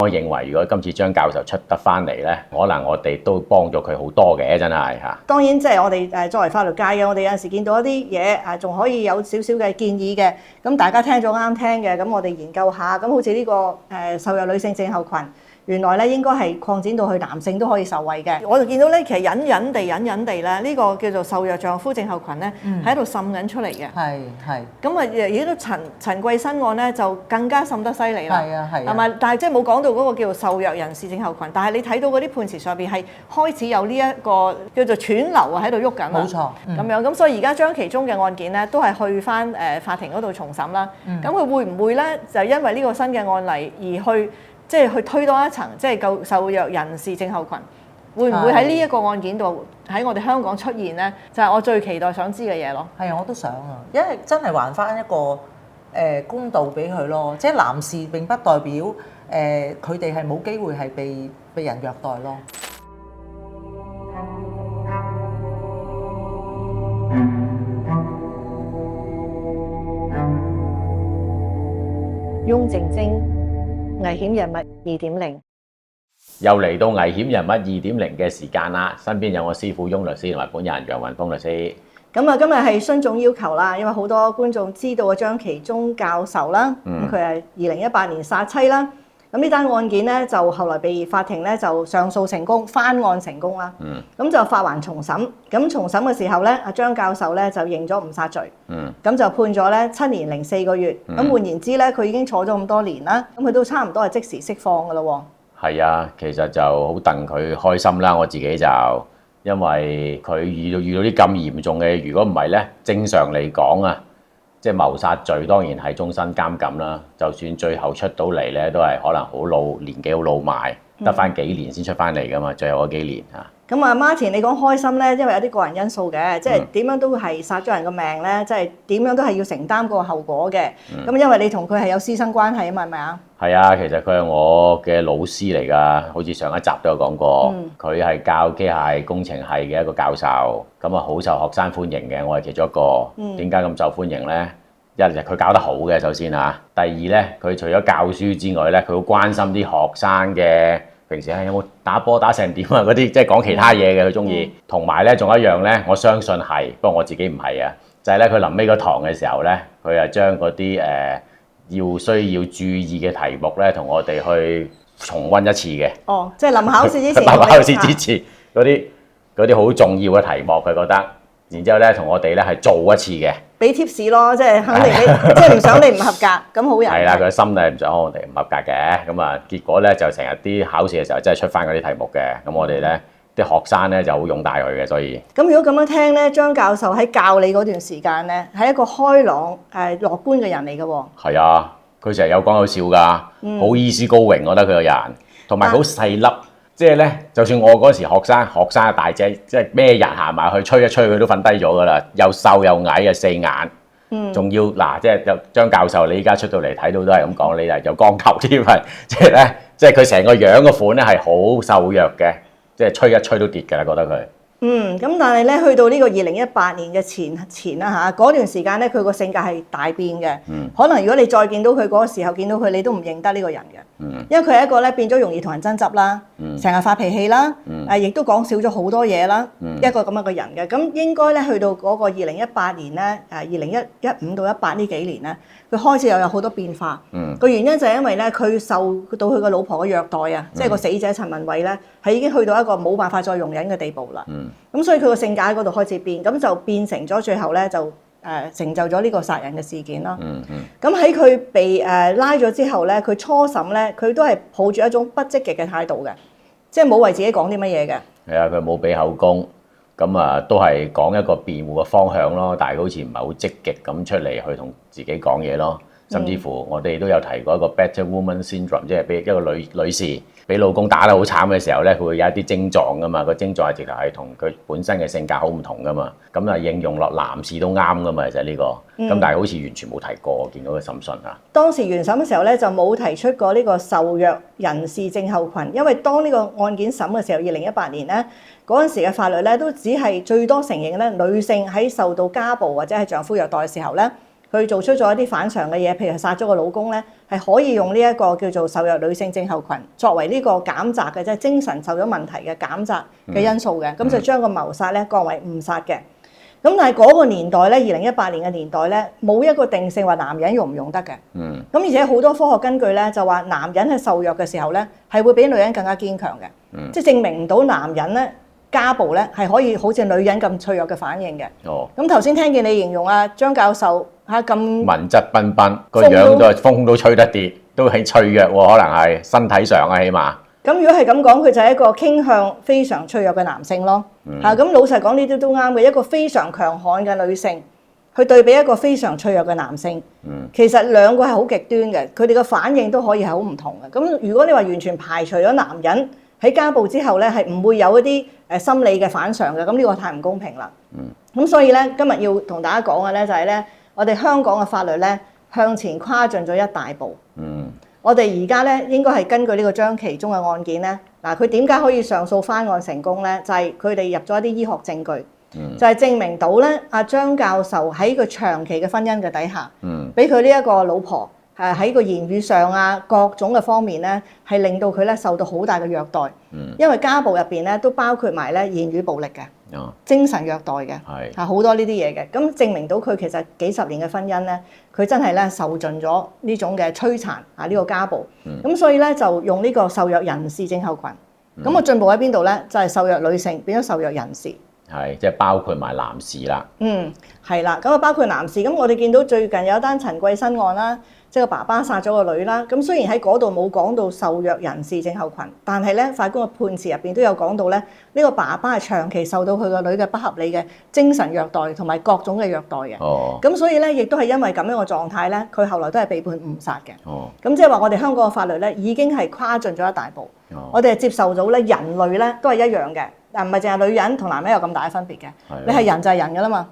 我認為如果今次張教授出得翻嚟咧，可能我哋都幫咗佢好多嘅，真係嚇。當然即係我哋作為法律界嘅，我哋有陣時見到一啲嘢仲可以有少少嘅建議嘅，咁大家聽咗啱聽嘅，咁我哋研究下，咁好似呢個受虐女性症候群。原來咧應該係擴展到去男性都可以受惠嘅。我就見到咧，其實隱隱地咧，呢個叫做受虐丈夫症候群咧，喺度滲緊出嚟嘅。係。咁啊，而家都陳桂新案咧，就更加滲得犀利啦。係咪？但係即係冇講到嗰個叫做受虐人士症候群，但係你睇到嗰啲判詞上邊係開始有呢一個叫做串流啊喺度喐緊。冇錯。咁樣咁，所以而家將其中嘅案件咧，都係去翻法庭嗰度重審啦。咁佢會唔會咧就因為呢個新嘅案例而去？即係去推多一層，即係夠受虐人士症候群，會唔會喺呢一個案件度喺我哋香港出現呢？就係我最期待想知嘅嘢咯。係啊，我都想啊，因為真係還翻一個公道俾佢咯。即係男士並不代表佢哋係冇機會係被人虐待咯。翁靜晶危險人物2.0，又嚟到危險人物2.0嘅時間啦！身邊有我師傅翁律師同埋本人楊雲峰律師。咁啊，今日係徇眾要求啦，因為好多觀眾知道嘅張其中教授啦，咁佢係2018年殺妻啦。咁呢單案件咧，就後來被法庭咧就上訴成功，翻案成功啦。咁就發還重審。咁重審嘅時候咧，阿張教授咧就認咗誤殺罪。咁就判咗咧7年零4個月。咁換言之咧，佢已經坐咗咁多年啦，咁佢都差唔多係即時釋放噶咯喎。係啊，其實就好戥佢開心啦。我自己就因為佢遇到啲咁嚴重嘅，如果唔係咧，正常嚟講啊。即係謀殺罪當然係終身監禁啦，就算最後出到嚟咧，都係可能好老，年紀好老邁，得翻幾年先出翻嚟噶嘛，最後嗰幾年嚇。咁啊，Martin， 你講開心咧，因為有啲個人因素嘅，即係點樣都係殺咗人個命咧，即係點樣都係要承擔個後果嘅。咁因為你同佢係有師生關係啊嘛，係咪啊？係啊，其實佢係我嘅老師嚟㗎，好似上一集都有講過，佢係教機械工程系嘅一個教授，咁啊好受學生歡迎嘅，我係其中一個。點解咁受歡迎咧？一係佢教得好嘅，首先嚇。第二咧，佢除咗教書之外咧，佢好關心啲學生嘅。平時有冇打波打成點啊？嗰啲即係講其他嘢嘅，佢中意。同埋咧，仲有一樣咧，我相信係，不過我自己唔係啊。就係咧，佢臨尾嗰堂嘅時候咧，佢係將嗰啲需要注意嘅題目咧，同我哋去重溫一次嘅。哦，即係臨考試之前。臨考試之前嗰啲好重要嘅題目，佢覺得，然之後咧，同我哋咧係做一次嘅。俾 tips 咯，即係肯定你，即係唔想你唔合格，咁好人。係啦，佢心裡唔想我哋唔合格嘅，咁啊結果咧就成日啲考試嘅時候真係出翻嗰啲題目嘅，咁我哋咧啲學生咧就好擁戴佢嘅，所以。咁如果咁樣聽咧，張教授喺教你嗰段時間咧，係一個開朗樂觀嘅人嚟嘅喎。係啊，佢成日有講有笑㗎，好easy going，我覺得佢個人，同埋好細粒。即係咧，就算我嗰時學生大隻，即係咩人行埋去吹一吹，佢都瞓低咗噶啦。又瘦又矮啊，四眼，仲要嗱，即係張教授，你依家出到嚟睇到都係咁講，你係有光頭添啊！即係咧，即係佢成個樣個款咧係好瘦弱嘅，即係吹一吹都跌㗎啦，覺得佢。咁但係咧，去到呢個2018年嘅前啦嚇，嗰段時間咧，佢個性格係大變嘅。可能如果你再見到佢嗰個時候，見到佢你都唔認得呢個人嘅。因為佢係一個咧變咗容易同人爭執啦，成日發脾氣啦，亦都講少咗好多嘢啦，一個咁樣嘅人嘅。咁應該咧去到嗰個2018年咧，2015到18呢幾年咧，佢開始又有好多變化。個原因就係因為咧，佢受到佢個老婆嘅虐待啊，即係個死者陳文慧咧，係已經去到一個冇辦法再容忍嘅地步啦。咁所以佢個性格喺嗰度開始變，咁就變成咗最後咧就成就咗呢個殺人嘅事件啦。咁喺佢被拉咗之後咧，佢初審咧，佢都係抱住一種不積極嘅態度嘅，即係冇為自己講啲乜嘢嘅。係啊，佢冇俾口供，咁啊都係講一個辯護嘅方向咯，但係好似唔係好積極咁出嚟去同自己講嘢咯。甚至乎我哋都有提過一個 Better Woman Syndrome，即係俾一個女士俾老公打得好慘嘅時候咧，佢會有一啲症狀噶嘛，個症狀係直頭係同佢本身嘅性格好唔同噶嘛，咁啊應用落男士都啱噶嘛，其實呢個，咁但係好似完全冇提過，我見到個審訊啊。當時原審嘅時候咧，就冇提出過呢個受虐人士症候群，因為當呢個案件審嘅時候，2018年咧嗰陣時嘅法律咧都只係最多承認咧女性喺受到家暴或者係丈夫虐待嘅時候咧，佢做出咗一啲反常嘅嘢，譬如殺咗個老公咧，係可以用呢一個叫做受虐女性症候群作為呢個減責嘅，即係精神受咗問題嘅減責嘅因素嘅，咁就將個謀殺咧降為誤殺嘅。咁但係嗰個年代咧，2018年嘅年代咧，冇一個定性話男人用唔用得嘅。咁而且好多科學根據咧就話男人喺受虐嘅時候咧係會比女人更加堅強嘅，即係證明唔到男人咧家暴咧係可以好似女人咁脆弱嘅反應嘅。咁頭先聽見你形容啊張教授嚇咁文質彬彬，個樣都係風都吹得跌，都係脆弱喎，可能係身體上啊，起碼。咁如果係咁講，佢就係一個傾向非常脆弱嘅男性咯。咁老實講呢啲都啱嘅，一個非常強悍嘅女性，去對比一個非常脆弱嘅男性，其實兩個係好極端嘅，佢哋嘅反應都可以係好唔同嘅。咁如果你話完全排除咗男人喺家暴之後咧，係唔會有一啲心理嘅反常嘅，咁呢個太唔公平啦。咁所以咧，今日要同大家講嘅咧就係咧，我哋香港嘅法律咧向前跨進咗一大步。我哋而家咧應該係根據呢個張其中嘅案件咧，嗱佢點解可以上訴翻案成功咧？就係佢哋入咗一啲醫學證據，就係證明到咧阿張教授喺個長期嘅婚姻嘅底下，俾佢呢一個老婆喺個言語上啊各種嘅方面咧，係令到佢咧受到好大嘅虐待。因為家暴入邊咧都包括埋咧言語暴力嘅。精神虐待嘅，好多呢啲嘢嘅，咁證明到佢其實幾十年嘅婚姻咧，佢真係咧受盡咗呢種嘅摧殘呢個家暴，咁所以咧就用呢個受虐人士症候群，咁個進步喺邊度咧？就係受虐女性變咗受虐人士，係即係包括埋男士啦。係啦，咁啊包括男士，咁我哋見到最近有一單陳桂新案啦。即係個爸爸殺咗個女啦，咁雖然喺嗰度冇講到受虐人士症候群，但係咧法官嘅判詞入邊都有講到咧，呢個爸爸係長期受到佢個女嘅不合理嘅精神虐待同埋各種嘅虐待嘅。咁所以咧，亦都係因為咁樣嘅狀態咧，佢後來都係被判誤殺嘅。咁即係話我哋香港嘅法律咧已經係跨進咗一大步。我哋係接受到咧人類咧都係一樣嘅，嗱唔係淨係女人同男人有咁大嘅分別嘅。你係人就係人㗎啦嘛。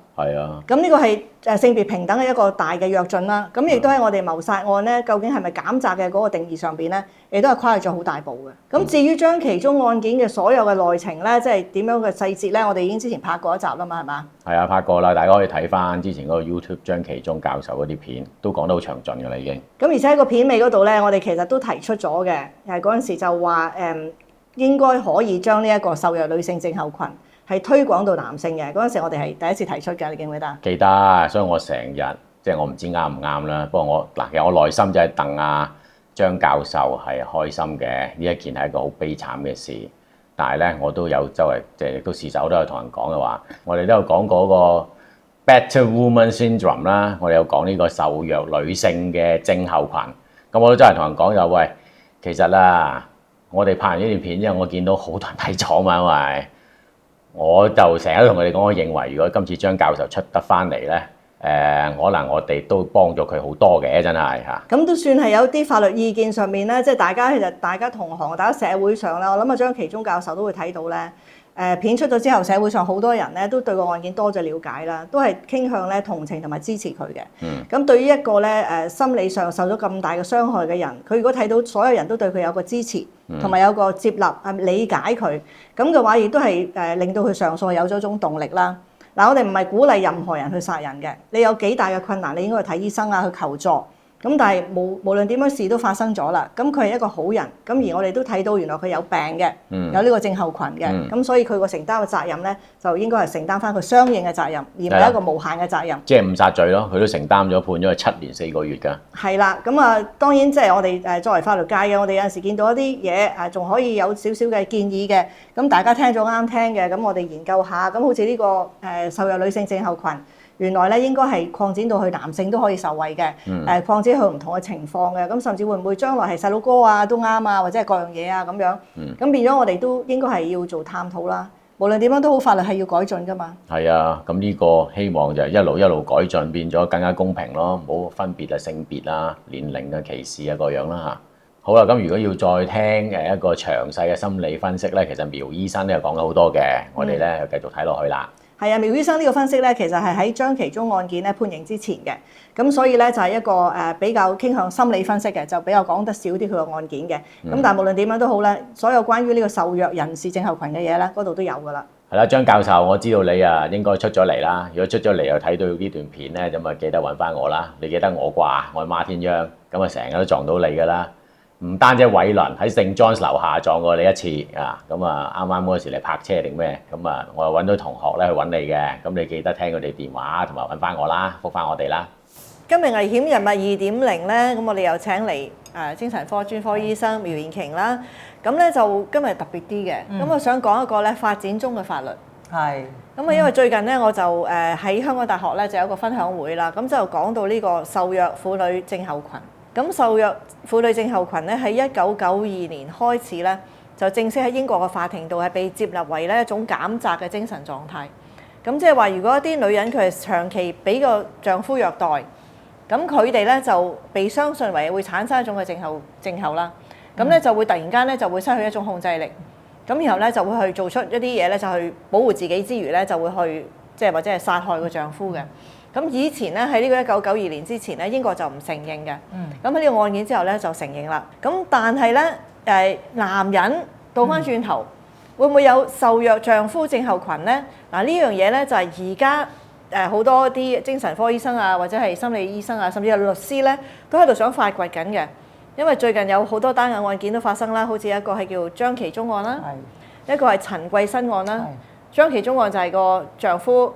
咁呢個係性別平等嘅一個大嘅躍進啦。咁亦都喺我哋謀殺案咧，究竟係咪減責嘅嗰個定義上邊咧，亦都係跨越咗好大步嘅。咁至於張其中案件嘅所有嘅內情咧，即係點樣嘅細節咧，我哋已經之前拍過一集啦嘛，係嘛？係啊，拍過啦，大家可以睇翻之前嗰個 YouTube 張其中教授嗰啲片，都講得好詳盡㗎啦已經。咁而且喺個片尾嗰度咧，我哋其實都提出咗嘅，係嗰陣時就話應該可以將呢一個受虐女性症候群係推廣到男性嘅。嗰陣時我哋係第一次提出嘅，你記唔記得？記得，所以我成日即係我唔知啱唔啱啦。不過其實我內心就係戥張教授係開心嘅，呢一件係一個好悲慘嘅事。但係咧，我都有周圍即係都事實我都有同人講嘅話，我哋都有講過個 Battered Woman Syndrome 啦，我哋有講呢個受虐女性嘅症候群。咁我都真係同人講就喂，其實啦。我哋拍完呢段片之後，我見到好多人睇咗嘛，因為我就成日都同佢哋講，我認為如果今次張教授出得翻嚟咧，可能我哋都幫咗佢好多嘅，真係嚇。咁都算係有啲法律意見上面咧，即係大家同行，大家社會上咧，我諗張其中教授都會睇到咧。片出咗之後，社會上好多人咧都對個案件多咗了解啦，都係傾向咧同情同埋支持佢嘅。咁對於一個咧心理上受咗咁大嘅傷害嘅人，佢如果睇到所有人都對佢有個支持，同埋有個接納理解佢，咁嘅話亦都係令到佢上訴有咗一種動力啦。嗱，我哋唔係鼓勵任何人去殺人嘅，你有幾大嘅困難，你應該去睇醫生啊，去求助。咁但係無論點樣事都發生咗啦，咁佢係一個好人，咁而我哋都睇到原來佢有病嘅，有呢個症候群嘅，咁所以佢個承擔嘅責任咧，就應該係承擔翻佢相應嘅責任，而唔係一個無限嘅責任。即係誤殺罪咯，佢都承擔咗，判咗佢7年4個月㗎。係啦，咁當然即係我哋作為法律界嘅，我哋有陣時見到一啲嘢仲可以有少少嘅建議嘅，咁大家聽咗啱聽嘅，咁我哋研究下，咁好似呢個受虐女性症候群。原來咧應該係擴展到去男性都可以受惠嘅，擴展去唔同嘅情況嘅，咁甚至會唔會將來係細佬哥啊都啱啊，或者係各樣嘢啊咁樣，咁變咗我哋都應該係要做探討啦。無論點樣都好，法律係要改進噶嘛。係啊，咁呢個希望就係一路改進，變咗更加公平咯，唔好分別性別啦、年齡嘅歧視啊各樣啦嚇。好啦，咁如果要再聽一個詳細嘅心理分析咧，其實苗醫生都有講咗好多嘅，我哋咧就繼續睇落去啦。係啊，苗醫生呢個分析咧，其實係喺張其中案件咧判刑之前嘅，咁所以咧就係一個比較傾向心理分析嘅，就比較講得少啲佢個案件嘅。咁但係無論點樣都好咧，所有關於呢個受虐人士症候群嘅嘢咧，嗰度都有噶啦。係啦，張教授，我知道你啊應該出咗嚟啦。如果出咗嚟又睇到呢段片咧，咁啊記得揾翻我啦。你記得我啩？我係馬天央，咁啊成日都撞到你噶啦。唔單止偉倫喺聖 John's 樓下撞過你一次啊，咁啊啱啱嗰時你泊車定咩？咁啊我又揾到同學咧去揾你嘅，咁你記得聽佢哋電話同埋揾翻我啦，覆翻我哋啦。今日危險人物2.0咧，咁我哋又請嚟精神科專科醫生苗延瓊啦。咁咧就今日特別啲嘅，咁我想講一個咧發展中嘅法律。係。咁啊，因為最近咧我就喺香港大學咧就有一個分享會啦，咁就講到呢個受虐婦女症候群。咁受虐婦女症候群咧喺1992年開始咧就正式喺英國嘅法庭度係被接納為咧一種減責嘅精神狀態。咁即係話，如果一啲女人佢係長期俾個丈夫虐待，咁佢哋咧就被相信為會產生一種嘅症候啦。咁咧就會突然間咧就會失去一種控制力，咁然後咧就會去做出一啲嘢咧，就去保護自己之餘咧，就會去即係或者係殺害個丈夫嘅。咁以前咧喺呢個1992年之前咧，英國就唔承認嘅。咁喺呢個案件之後咧就承認啦。咁但係咧男人倒翻轉頭，會唔會有受虐丈夫症候群咧？嗱，呢樣嘢咧就係而家好多啲精神科醫生啊，或者係心理醫生啊，甚至係律師咧，都喺度想發掘緊嘅。因為最近有好多單案件都發生啦，好似一個係叫張其中案啦，一個係陳桂新案啦。張其中案就係個丈夫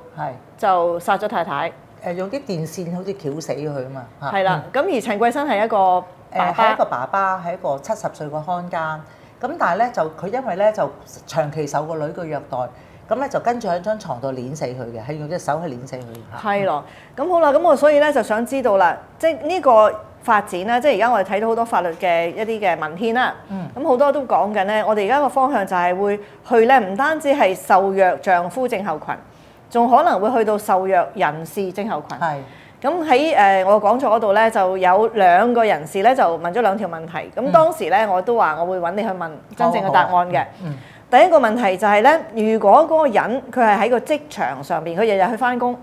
就殺咗太太。用啲電線好似撬死佢啊嘛。係啦，咁而陳桂新係一個爸爸，係一個爸爸，係一個70歲個看更。咁但係咧就佢因為咧就長期受個女嘅虐待，咁咧就跟住喺張床度碾死佢嘅，係用隻手去碾死佢。係咯，咁好啦，咁我所以咧就想知道啦，即係呢個發展啦，即係而家我哋睇到好多法律嘅一啲嘅文獻啦，咁好多都講緊咧，我哋而家個方向就係會去咧，唔單止係受虐丈夫症候群，仲可能會去到受虐人士症候群。係。咁喺我講座嗰度咧，就有2個人士咧就問咗2條問題。咁當時咧我都話我會揾你去問真正嘅答案嘅。第一個問題就係咧，如果嗰個人佢係喺個職場上邊，佢日日去翻工，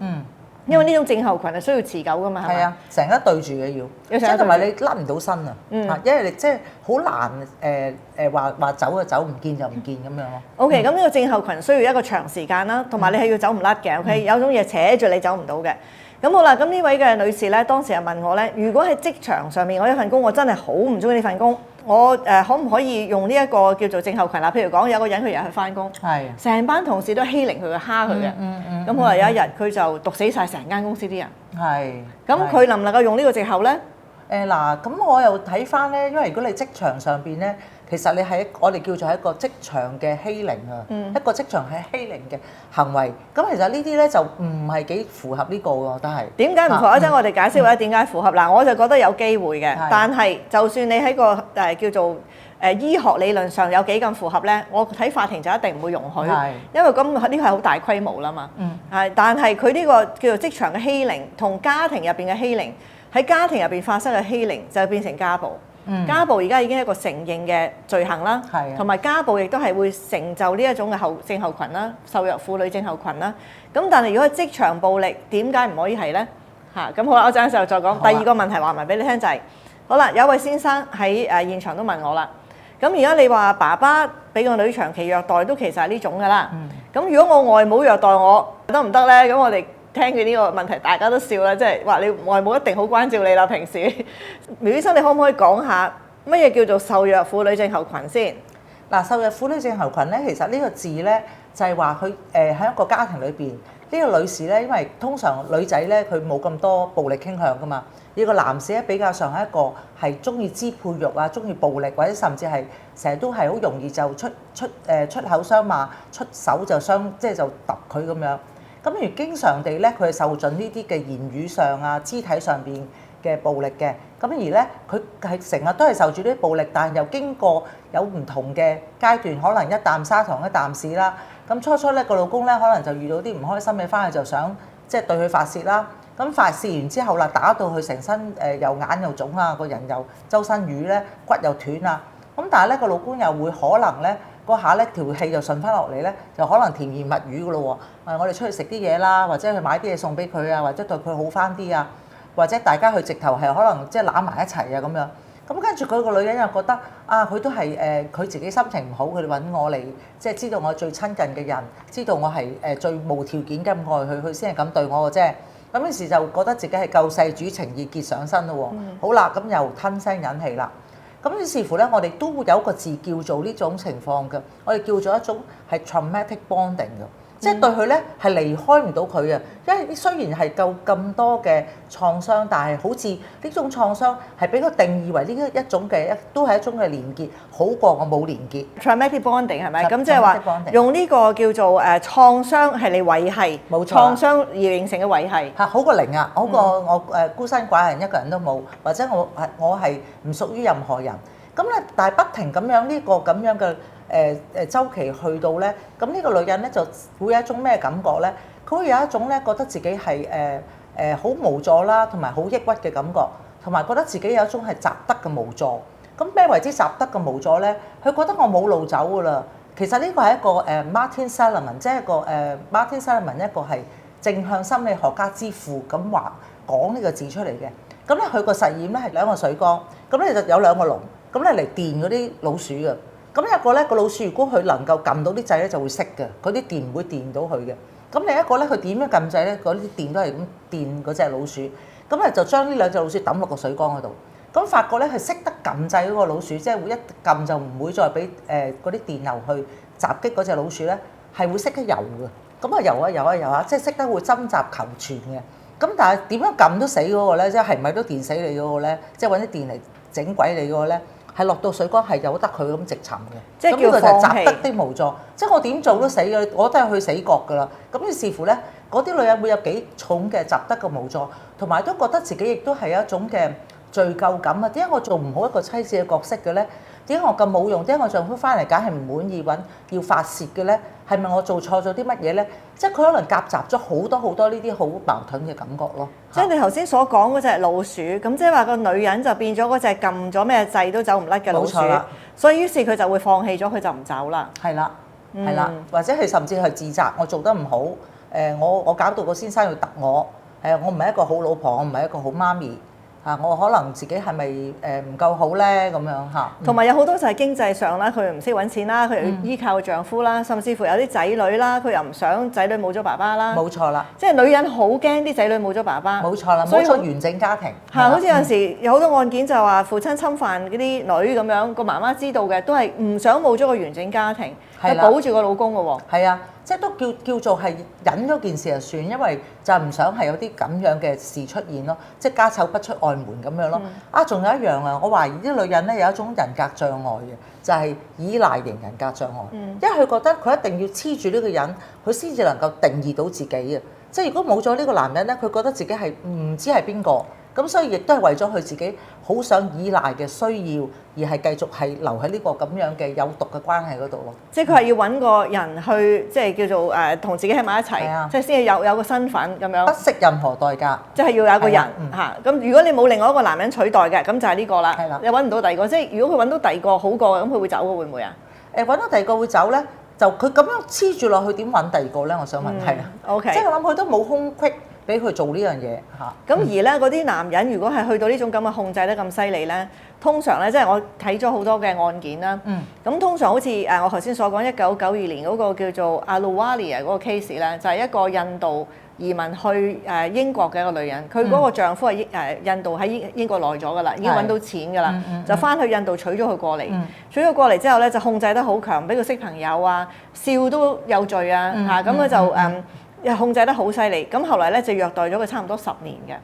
因為呢種症候群係需要持久噶嘛，係咪？係啊，成日對住嘅要，即係同埋你甩唔到身啊，因為你即係好難話走就走，唔見就唔見咁樣咯。OK，咁呢個症候群需要一個長時間啦，同埋你係要走唔甩嘅。OK，有種嘢扯住你走唔到嘅。咁好啦，咁呢位嘅女士咧，當時就問我咧，如果喺職場上面我一份工，我真係好唔中意呢份工，我可唔可以用呢一個叫做症候群啦？譬如講有個人佢日日去翻工，成班同事都欺凌佢、蝦佢嘅，咁可能有一日佢就毒死晒成間公司啲人。咁佢能唔能夠用呢個藉口咧？嗱，咁我又睇翻咧，因為如果你職場上邊咧，其實你係我哋叫做一個職場嘅欺凌啊，一個職場係欺凌嘅行為。咁其實呢啲咧就唔係幾符合呢個嘅，我覺得係。點解唔符合？一陣我哋解釋或者點解符合。嗱，我就覺得有機會嘅，但係就算你喺個叫做醫學理論上有幾咁符合咧，我睇法庭就一定唔會容許，因為咁呢個係好大規模啦嘛。但係佢呢個叫做職場嘅欺凌同家庭入邊嘅欺凌。喺家庭入邊發生嘅欺凌就變成家暴。家暴而家已經係一個承認嘅罪行啦，同埋家暴亦都係會成就呢一種嘅症候群啦，受虐婦女症候群啦。咁但係如果係職場暴力，點解唔可以係咧？咁好啦，我陣時候再講。第二個問題話埋俾你聽就係，好啦，有一位先生喺現場都問我啦。咁而家你話爸爸俾個女長期虐待，都其實係呢種㗎啦。咁如果我外母虐待我，得唔得咧？咁我哋聽佢呢個問題，大家都笑啦，即係話你外母一定好關照你啦。平時苗醫生，你可唔可以講下乜嘢叫做受虐婦女症候群先？嗱，受虐婦女症候群咧，其實呢個字咧就係話佢喺一個家庭裏邊，呢個女士咧，因為通常女仔咧佢冇咁多暴力傾向噶嘛，呢個男士咧比較上係一個係中意支配欲啊，中意暴力或者甚至係成日都係好容易就出口傷罵，出手就即係就揼佢咁樣。咁而經常地咧，佢係受盡呢啲嘅言語上啊、肢體上邊嘅暴力嘅。咁而咧，佢係成日都係受住呢啲暴力，但係又經過有唔同嘅階段，可能一啖砂糖一啖屎啦。咁初咧個老公咧，可能就遇到啲唔開心嘅，翻去就想即係對佢發泄啦。咁發泄完之後啦，打到佢成身又眼又腫啊，個人又周身瘀咧，骨又斷啊。咁但係咧個老公又會可能咧。嗰下咧條氣就順翻落嚟咧，就可能甜言蜜語噶咯喎。我哋出去食啲嘢啦，或者去買啲嘢送俾佢啊，或者對佢好翻啲啊，或者大家去直頭係可能即係攬埋一齊啊咁樣。咁跟住佢個女人又覺得啊，佢都係佢自己心情唔好，佢哋揾我嚟，即係知道我最親近嘅人，知道我係最無條件咁愛佢，佢先係咁對我嘅啫。咁於是就覺得自己係救世主，情意結上身咯喎。好啦，咁又吞聲忍氣啦。咁於是乎咧，我哋都會有一個字叫做呢種情況嘅，我哋叫做一種係 traumatic bonding 嘅。即係對佢咧係離開唔到佢啊！因為雖然係夠咁多嘅創傷，但係好似呢種創傷係俾佢定義為呢一種嘅都係一種嘅連結，好過我冇連結。Traumatic bonding 係咪？咁即係話用呢個叫做創傷係你維繫，冇錯，創傷而形成嘅維繫嚇，好過零啊，好過我孤身寡人一個人都冇，或者我係唔屬於任何人。咁咧，但係不停咁樣呢個咁樣嘅。週期去到咧，咁呢個女人咧就會有一種咩感覺咧？佢會有一種咧覺得自己係好無助啦，同埋好抑鬱嘅感覺，同埋覺得自己有一種係習得嘅無助。咁咩為之習得嘅無助咧？佢覺得我冇路走㗎啦。其實呢個係一個Martin Seligman，即係一個Martin Seligman 一個係正向心理學家之父咁話講呢個字出嚟嘅。咁咧佢個實驗咧係兩個水缸，咁咧就有兩個籠，咁咧嚟電嗰啲老鼠嘅。咁一個咧個老鼠，如果佢能夠撳到啲掣咧，就會熄嘅，嗰啲電唔會電到佢嘅。咁另一個咧，佢點樣撳掣咧？嗰啲電都係咁電嗰隻老鼠。咁咧就將呢兩隻老鼠抌落個水缸嗰度。咁發覺咧係識得撳掣嗰個老鼠，即係會一撳就唔會再俾嗰啲電流去襲擊嗰隻老鼠咧，係會識得游嘅。咁啊游啊游啊游啊，即係識得會掙扎求存嘅。咁但係點樣撳都死嗰個咧，即係咪都電死你嗰個咧？即係揾啲電嚟整鬼你嗰個咧？係落到水缸係由得佢咁直沉嘅，即係叫放棄。咁呢個就係習得的無助，即係我點做都死嘅，我都係去死角㗎啦。咁於是乎咧，嗰啲女人會有幾重嘅習得嘅無助，同埋都覺得自己亦都係有一種嘅罪疚感啊！點解我做唔好一個妻子嘅角色嘅咧？點解我咁冇用？點解我丈夫翻嚟梗係唔滿意揾要發泄嘅咧？係咪我做錯咗啲乜嘢咧？即係佢可能夾雜咗好多呢啲好矛盾嘅感覺咯。即係你頭先所講嗰隻老鼠，咁即係話個女人就變咗嗰隻撳咗咩掣都走唔甩嘅老鼠，所以於是佢就會放棄咗，佢就唔走啦。係啦，係啦，或者係甚至係自責，我做得唔好，我搞到個先生要揼我，我唔係一個好老婆，我唔係一個好媽咪。我可能自己係咪唔夠好咧？咁樣嚇，同埋有好多就係經濟上啦，佢唔識揾錢啦，佢又要依靠丈夫啦，甚至乎有啲仔女啦，佢又唔想仔女冇咗爸爸啦。冇錯啦，即係女人好驚啲仔女冇咗爸爸。冇錯啦，冇咗完整家庭。係，好似有陣時有好多案件就話父親侵犯嗰啲女咁樣，個媽媽知道嘅都係唔想冇咗個完整家庭，係保住個老公嘅喎。係啊。即係都叫做係忍咗件事就算，因為就係唔想係有啲咁樣嘅事出現咯，即係家醜不出外門咁樣咯。仲有一樣啊，我懷疑啲女人咧有一種人格障礙嘅，就係依賴型人格障礙。因為佢覺得佢一定要黐住呢個人，佢先至能夠定義到自己啊。即係如果冇咗呢個男人咧，佢覺得自己係唔知係邊個。咁所以亦都係為咗佢自己好想依賴嘅需要，而係繼續係留喺呢個咁樣嘅有毒嘅關係嗰度咯。即係佢係要揾個人去，即係叫做同自己喺埋一齊，即係先係有個身份咁樣。不惜任何代價，即係要有一個人嚇。咁如果你冇另外一個男人取代嘅，咁就係呢個啦。係啦，你揾唔到第二個，即係如果佢揾到第二個好過，咁佢會走嘅會唔會啊？揾到第二個會走咧，就佢咁樣黐住落去，點揾第二個咧？我想問係啦。OK，即係我諗佢都冇空隙俾佢做呢樣嘢嚇。咁而咧嗰啲男人如果係去到呢種咁嘅控制得咁犀利咧，通常咧即係我睇咗好多嘅案件啦。咁通常好似我頭先所講1992年嗰個叫做阿魯瓦利亞嗰個 case 咧，就係一個印度移民去英國嘅一個女人，佢嗰個丈夫係印度喺英國耐咗噶啦，已經揾到錢噶啦，就翻去印度娶咗佢過嚟。娶咗過嚟之後咧，就控制得好強，俾佢識朋友啊，笑都有罪啊嚇，咁佢就又控制得好犀利，咁後來咧就虐待咗佢差唔多10年嘅。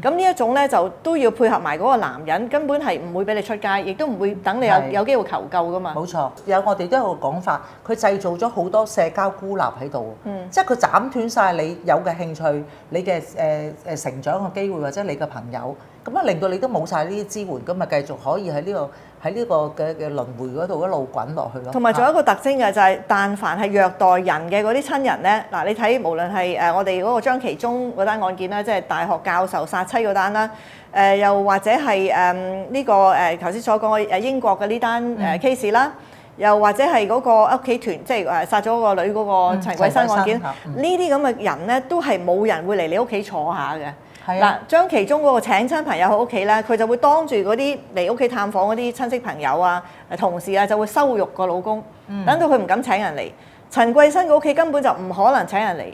咁呢一種咧就都要配合埋嗰個男人，根本係唔會俾你出街，亦都唔會等你有機會求救噶嘛。冇錯，有我哋都有個講法，佢製造咗好多社交孤立喺度，即係佢斬斷晒你有嘅興趣、你嘅成長嘅機會或者你嘅朋友，咁啊令到你都冇晒呢啲支援，咁咪繼續可以喺呢個嘅輪迴嗰度一路滾落去咯。同埋仲有一個特徵嘅就係，但凡係虐待人嘅嗰啲親人咧，嗱你睇無論係我哋嗰個張其中嗰單案件啦，即係大學教授殺妻嗰單啦，又或者係呢個頭先所講嘅英國嘅呢單case 啦，又或者係嗰個屋企團，即係殺咗個女嗰個陳桂新案件，呢啲咁嘅人咧都係冇人會嚟你屋企坐下嘅。嗱，將其中嗰個請親朋友喺屋企咧，佢就會當住嗰啲嚟屋企探訪嗰啲親戚朋友啊、同事啊，就會羞辱個老公，等到佢唔敢請人嚟。陳桂新嘅屋企根本就唔可能請人嚟，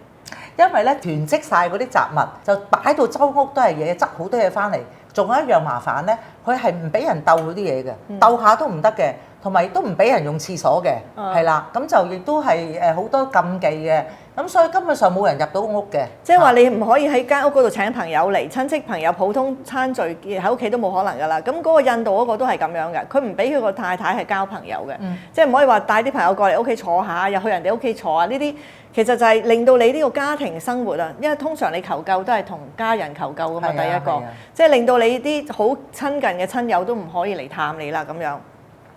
因為咧囤積晒嗰啲雜物，就擺到周屋都係嘢，執好多嘢翻嚟。仲有一樣麻煩咧，佢係唔俾人鬥嗰啲嘢嘅，鬥下都唔得嘅，同埋亦都唔俾人用廁所嘅，係啦，咁就亦都係好多禁忌嘅。咁所以根本上冇人入到屋嘅，即係話你唔可以喺間屋嗰度請朋友嚟，親戚朋友普通餐聚喺屋企都冇可能㗎啦。咁嗰個印度嗰個都係咁樣嘅，佢唔俾佢個太太係交朋友嘅，即係唔可以話帶啲朋友過嚟屋企坐下，又去人哋屋企坐啊。呢啲其實就係令到你呢個家庭生活啊，因為通常你求救都係同家人求救㗎嘛，第一個，即係令到你啲好親近嘅親友都唔可以嚟探你啦咁樣。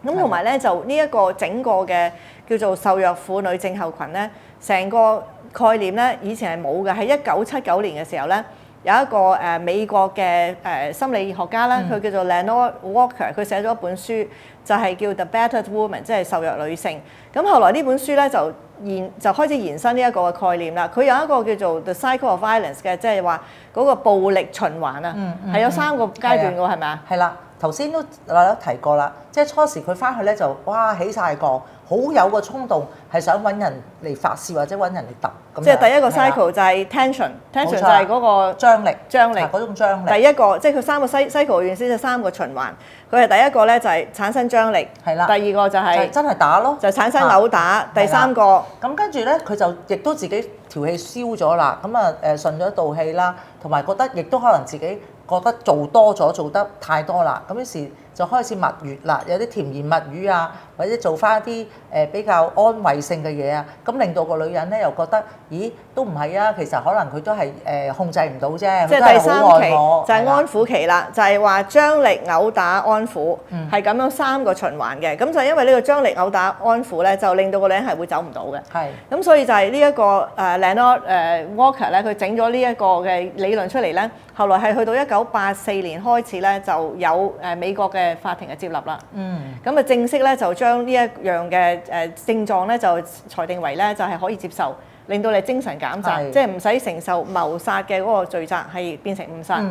咁同埋咧就呢一個整個嘅叫做受虐婦女症候群咧，成個概念咧以前係冇嘅，喺1979年嘅時候咧，有一個美國嘅心理學家啦，佢叫做 Lenore Walker， 佢寫咗一本書就係叫 The Battered Woman， 即係受虐女性。咁後來呢本書咧就開始延伸呢一個嘅概念啦。佢有一個叫做 The Cycle of Violence 嘅，即係話嗰個暴力循環啊，係有3個階段㗎喎，係咪啊？係啦。頭先都有提過啦，即係初時佢翻去咧就哇起晒槓，好有個衝動係想揾人嚟發泄或者揾人嚟揼。即係第一個 cycle 就係 tension 就係嗰個張力嗰種張力。第一個即係佢3個 cycle 原先就3個循環，佢係第一個咧就係產生張力，係啦。第二個就係真係打咯，就產生毆打。第3個咁跟住咧佢就亦都自己條氣消咗啦，咁啊順咗道氣啦，同埋覺得亦都可能自己覺得做多咗，做得太多啦，咁於是就開始蜜月啦，有啲甜言蜜語啊，或者做翻一啲比較安慰性嘅嘢啊，咁令到個女人咧又覺得，咦都唔係啊，其實可能佢都係控制唔到啫，即係第3期就係安撫期啦，就係話張力、毆打、安撫，係咁樣3個循環嘅。咁就因為呢個張力、毆打、安撫咧，就令到個女人係會走唔到嘅。係。咁所以就係呢一個Lenore Walker 咧，佢整咗呢一個嘅理論出嚟咧，後來係去到1984年開始咧，就有美國嘅法庭嘅接納啦。咁啊正式咧就將呢一樣嘅症狀咧就裁定為咧就係可以接受，令到你精神減責，即係唔使承受謀殺嘅嗰個罪責，係變成誤殺。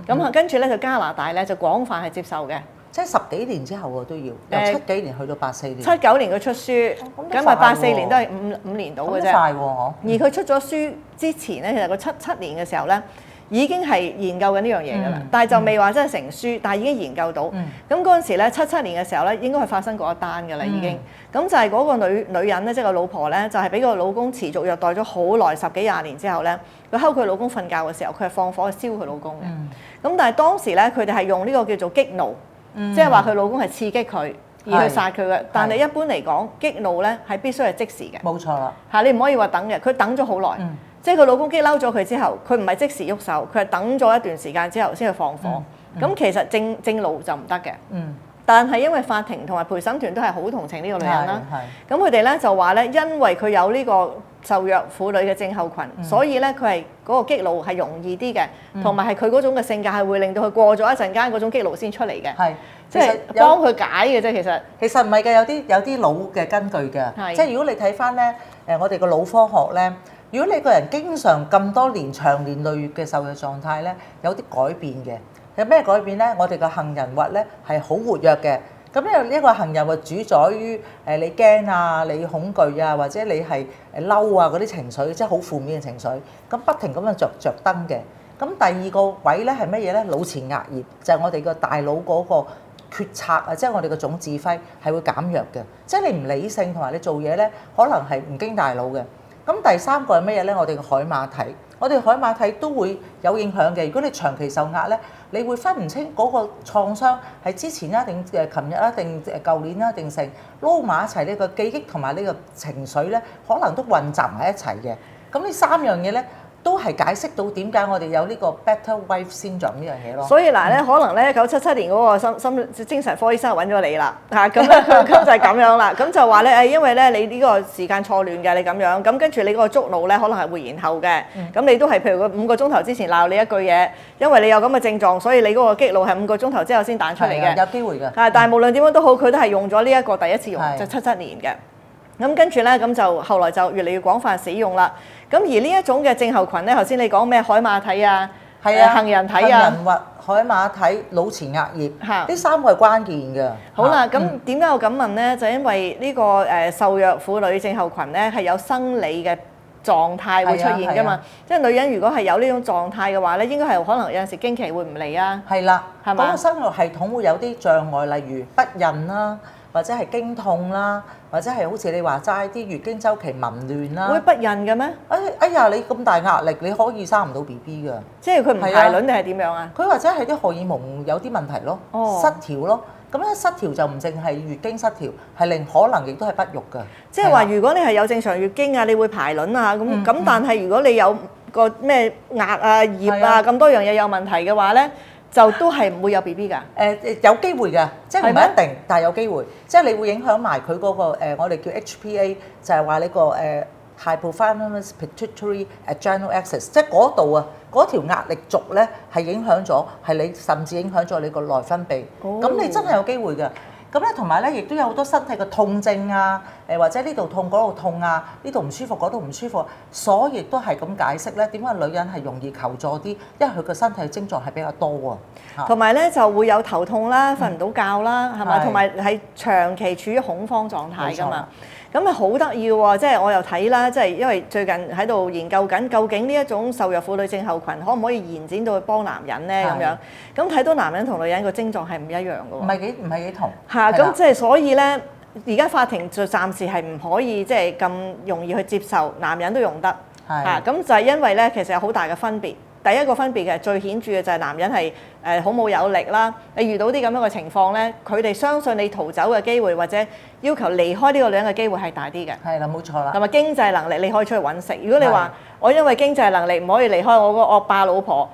咁跟住咧就加拿大咧就廣泛係接受嘅。即係10幾年之後喎都要，由7幾年去到84年。79年佢出書，咁啊84年都係5年到嘅啫。快喎！而佢出咗書之前咧，其實佢77年嘅時候咧，已經係研究緊呢樣嘢㗎啦，但係就未話真係成書，但係已經研究到。咁嗰陣時咧，77年嘅時候咧，應該係發生過一單㗎啦，已經。咁就係嗰個女人咧，即係個老婆咧，就係俾個老公持續虐待咗好耐10幾20年之後咧，佢睺佢老公瞓覺嘅時候，佢係放火去燒佢老公嘅。咁但係當時咧，佢哋係用呢個叫做激怒，即係話佢老公係刺激佢而去殺佢嘅。但係一般嚟講，激怒咧係必須係即時嘅。冇錯啦。嚇，你唔可以話等嘅，佢等咗好耐。即係佢老公激嬲咗佢之後，佢唔係即時喐手，佢係等咗一段時間之後先去放火。咁其實正路就唔得嘅。但係因為法庭同埋陪審團都係好同情呢個女人啦。咁佢哋咧就話咧，因為佢有呢個受虐婦女嘅症候群，所以咧佢係嗰個激怒係容易啲嘅，同埋係佢嗰種嘅性格係會令到佢過咗一陣間嗰種激怒先出嚟嘅。係，即係幫佢解嘅啫。其實唔係嘅，有啲腦嘅根據嘅。即係如果你睇翻咧，我哋個腦科學咧。如果你個人經常咁多年長年累月嘅受虐狀態咧，有啲改變嘅。有咩改變咧？我哋個杏仁核咧係好活躍嘅。咁因為呢個杏仁核主宰於你驚啊、你恐懼啊，或者你係嬲啊嗰啲情緒，即係好負面嘅情緒。咁不停咁樣着燈嘅。咁第二個位咧係乜嘢咧？腦前額葉就係我哋個大腦嗰個決策啊，即係我哋個總指揮係會減弱嘅。即係你唔理性同埋你做嘢咧，可能係唔經大腦嘅。咁第3個係乜嘢咧？我哋嘅海馬體，我哋海馬體都會有影響嘅。如果你長期受壓咧，你會分唔清嗰個創傷係之前啊，定琴日啊，定舊年啊，定成撈埋一齊呢個記憶同埋呢個情緒咧，可能都混雜埋一齊嘅。咁呢3樣嘢咧，都係解釋到點解我哋有呢個 Battered Wife Syndrome呢樣嘢咯。所以嗱咧，可能咧1977年嗰個精神科醫生揾咗你啦，嚇咁咧佢就係咁樣啦。咁就話咧因為咧你呢個時間錯亂嘅，你咁樣咁跟住你嗰個觸怒咧，可能係會延後嘅。咁你都係譬如佢5個鐘頭之前鬧你一句嘢，因為你有咁嘅症狀，所以你嗰個激怒係5個鐘頭之後先彈出嚟嘅。有機會嘅。但係無論點樣都好，佢都係用咗呢一個第一次用，就77年嘅。咁跟住咧，咁就後來就越嚟越廣泛使用啦。咁而呢一種嘅症候群咧，頭先你講咩海馬體啊、係啊，杏仁體啊、杏仁核、海馬體、腦前額葉，呢3個係關鍵㗎。好啦，咁點解我咁問咧？就因為呢個受虐婦女症候群咧係有生理嘅狀態會出現㗎嘛，即係女人如果係有呢種狀態嘅話咧，應該係可能有陣時經期會唔嚟啊。係啦，係嘛？嗰個生育系統會有啲障礙，例如不孕啦，或者係經痛啦，或者係好似你話齋啲月經週期紊亂啦。會不孕嘅咩？哎呀，你咁大壓力，你可以生唔到 BB 㗎。即係佢唔排卵定係點樣啊？佢或者係啲荷爾蒙有啲問題咯，失調咯。咁咧失調就唔淨係月經失調，係令可能亦都係不育㗎。即係話，如果你係有正常月經啊，你會排卵啊，咁但係如果你有個咩額啊、葉啊咁多樣嘢有問題嘅話咧，就都係唔會有 BB 㗎。有機會㗎，即係唔係一定，但係有機會。即係你會影響埋佢嗰個我哋叫 HPA，就係話你個hypothalamus pituitary adrenal axis，即係嗰度啊，嗰條壓力軸咧係影響咗，係你甚至影響咗你個內分泌。咁你真係有機會㗎。咁咧同埋咧，亦都有好多身體嘅痛症啊，或者呢度痛嗰度痛啊，呢度唔舒服嗰度唔舒服，所以都係咁解釋咧。點解女人係容易求助啲？因為佢個身體症狀係比較多啊。同埋咧就會有頭痛啦、瞓唔到覺啦，係咪？同埋係長期處於恐慌狀態㗎嘛。咁啊好得意喎！即係我又睇啦，即係因為最近喺度研究緊，究竟呢一種受虐婦女症候群可唔可以延展到去幫男人咧？咁樣咁睇到男人同女人個症狀係唔一樣嘅喎。唔係幾同。嚇！咁即係所以咧，而家法庭就暫時係唔可以即係咁容易去接受男人都用得。嚇！咁就係因為咧，其實有好大嘅分別。第一個分別嘅最顯著嘅就係男人係好冇有力啦。你遇到啲咁樣嘅情況咧，佢哋相信你逃走嘅機會或者要求離開呢個女人嘅機會係大啲嘅。係啦，冇錯啦。同埋經濟能力你可以出去揾食。如果你話我因為經濟能力唔可以離開我個惡霸老婆，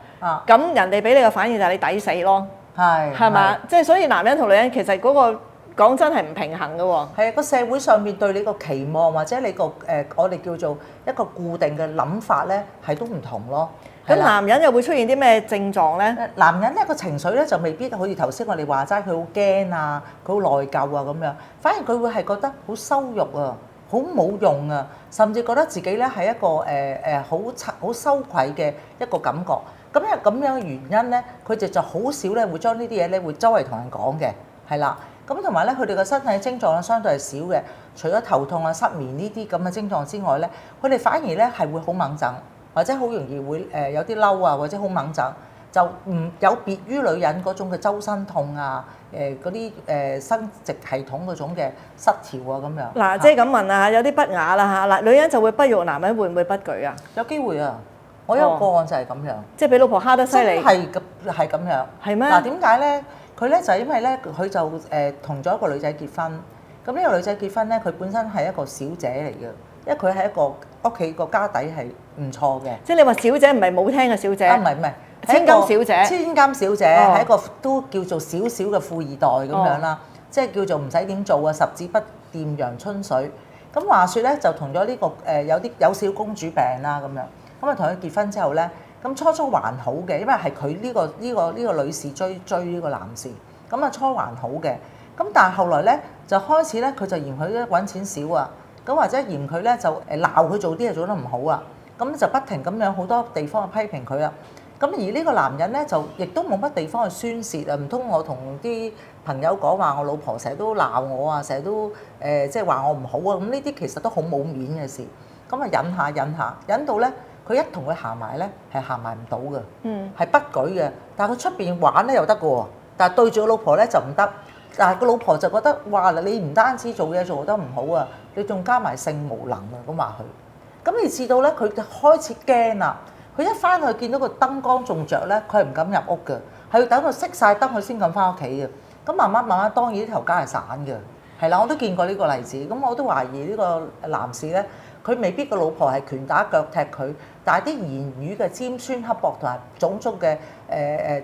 咁人哋俾你嘅反應就係你抵死咯。係嘛？即係所以男人同女人其實嗰個講真係唔平衡嘅喎。係啊，個社會上面對你個期望或者你個我哋叫做一個固定嘅諗法咧，係都唔同咯。咁男人又會出現啲咩症狀咧？男人咧個情緒咧就未必好似頭先我哋話齋，佢好驚啊，佢好內疚啊咁樣。反而佢會係覺得好羞辱啊，好冇用啊，甚至覺得自己咧係一個好羞愧嘅一個感覺。咁因為咁樣嘅原因咧，佢哋就好少咧會將呢啲嘢咧會周圍同人講嘅，係啦。咁同埋咧，佢哋嘅身體症狀咧相對係少嘅，除咗頭痛啊、失眠呢啲咁嘅症狀之外咧，佢哋反而咧係會好猛震。或者好容易會有啲嬲啊，或者好猛震，就唔有別於女人嗰種嘅周身痛啊，嗰啲生殖系統嗰種嘅失調啊咁樣。嗱，即係咁問啊，有啲不雅啦嚇，嗱，女人就會不育，男人會唔會不舉啊？有機會啊，我有個案就係咁樣，即係俾老婆蝦得犀利。係咁樣。係咩？嗱，點解咧？佢咧就係因為咧，佢就同咗一個女仔結婚。咁呢個女仔結婚咧，佢本身係一個小姐嚟嘅。因為佢係一個屋企個家底係唔錯嘅，即係你話小姐唔係冇聽嘅小姐，唔係千金小姐，千金小姐係一個都叫做少少嘅富二代咁樣啦，即係叫做唔使點做啊，十指不掂陽春水。咁話説咧，就同咗呢個有小公主病啦咁樣，咁啊同佢結婚之後咧，咁初還好嘅，因為係佢呢個女士追呢個男士，咁啊初還好嘅，咁但係後來咧就開始咧佢就嫌佢咧揾錢少啊。咁或者嫌佢咧就鬧佢做啲嘢做得唔好啊，咁就不停咁樣好多地方去批評佢啦。咁而呢個男人咧就亦都冇乜地方去宣泄啊，唔通我同啲朋友講話我老婆成日都鬧我啊，成日都即係話我唔好啊，咁呢啲其實都好冇面嘅事。咁啊忍到咧，佢一同佢行埋咧係行埋唔到嘅，係不舉嘅。但係佢出邊玩咧又得嘅喎，但係對住個老婆咧就唔得。但係個老婆就覺得哇，你唔單止做嘢做得唔好啊，你仲加埋性無能啊，咁話佢。咁而至到咧，佢就開始驚啦。佢一翻去見到個燈光仲着咧，佢係唔敢入屋嘅，係要等佢熄晒燈佢先敢翻屋企嘅。咁慢慢當然呢頭家係散嘅，係啦，我都見過呢個例子。咁我都懷疑呢個男士咧，佢未必個老婆係拳打腳踢佢，但係啲言語嘅尖酸刻薄同埋種種嘅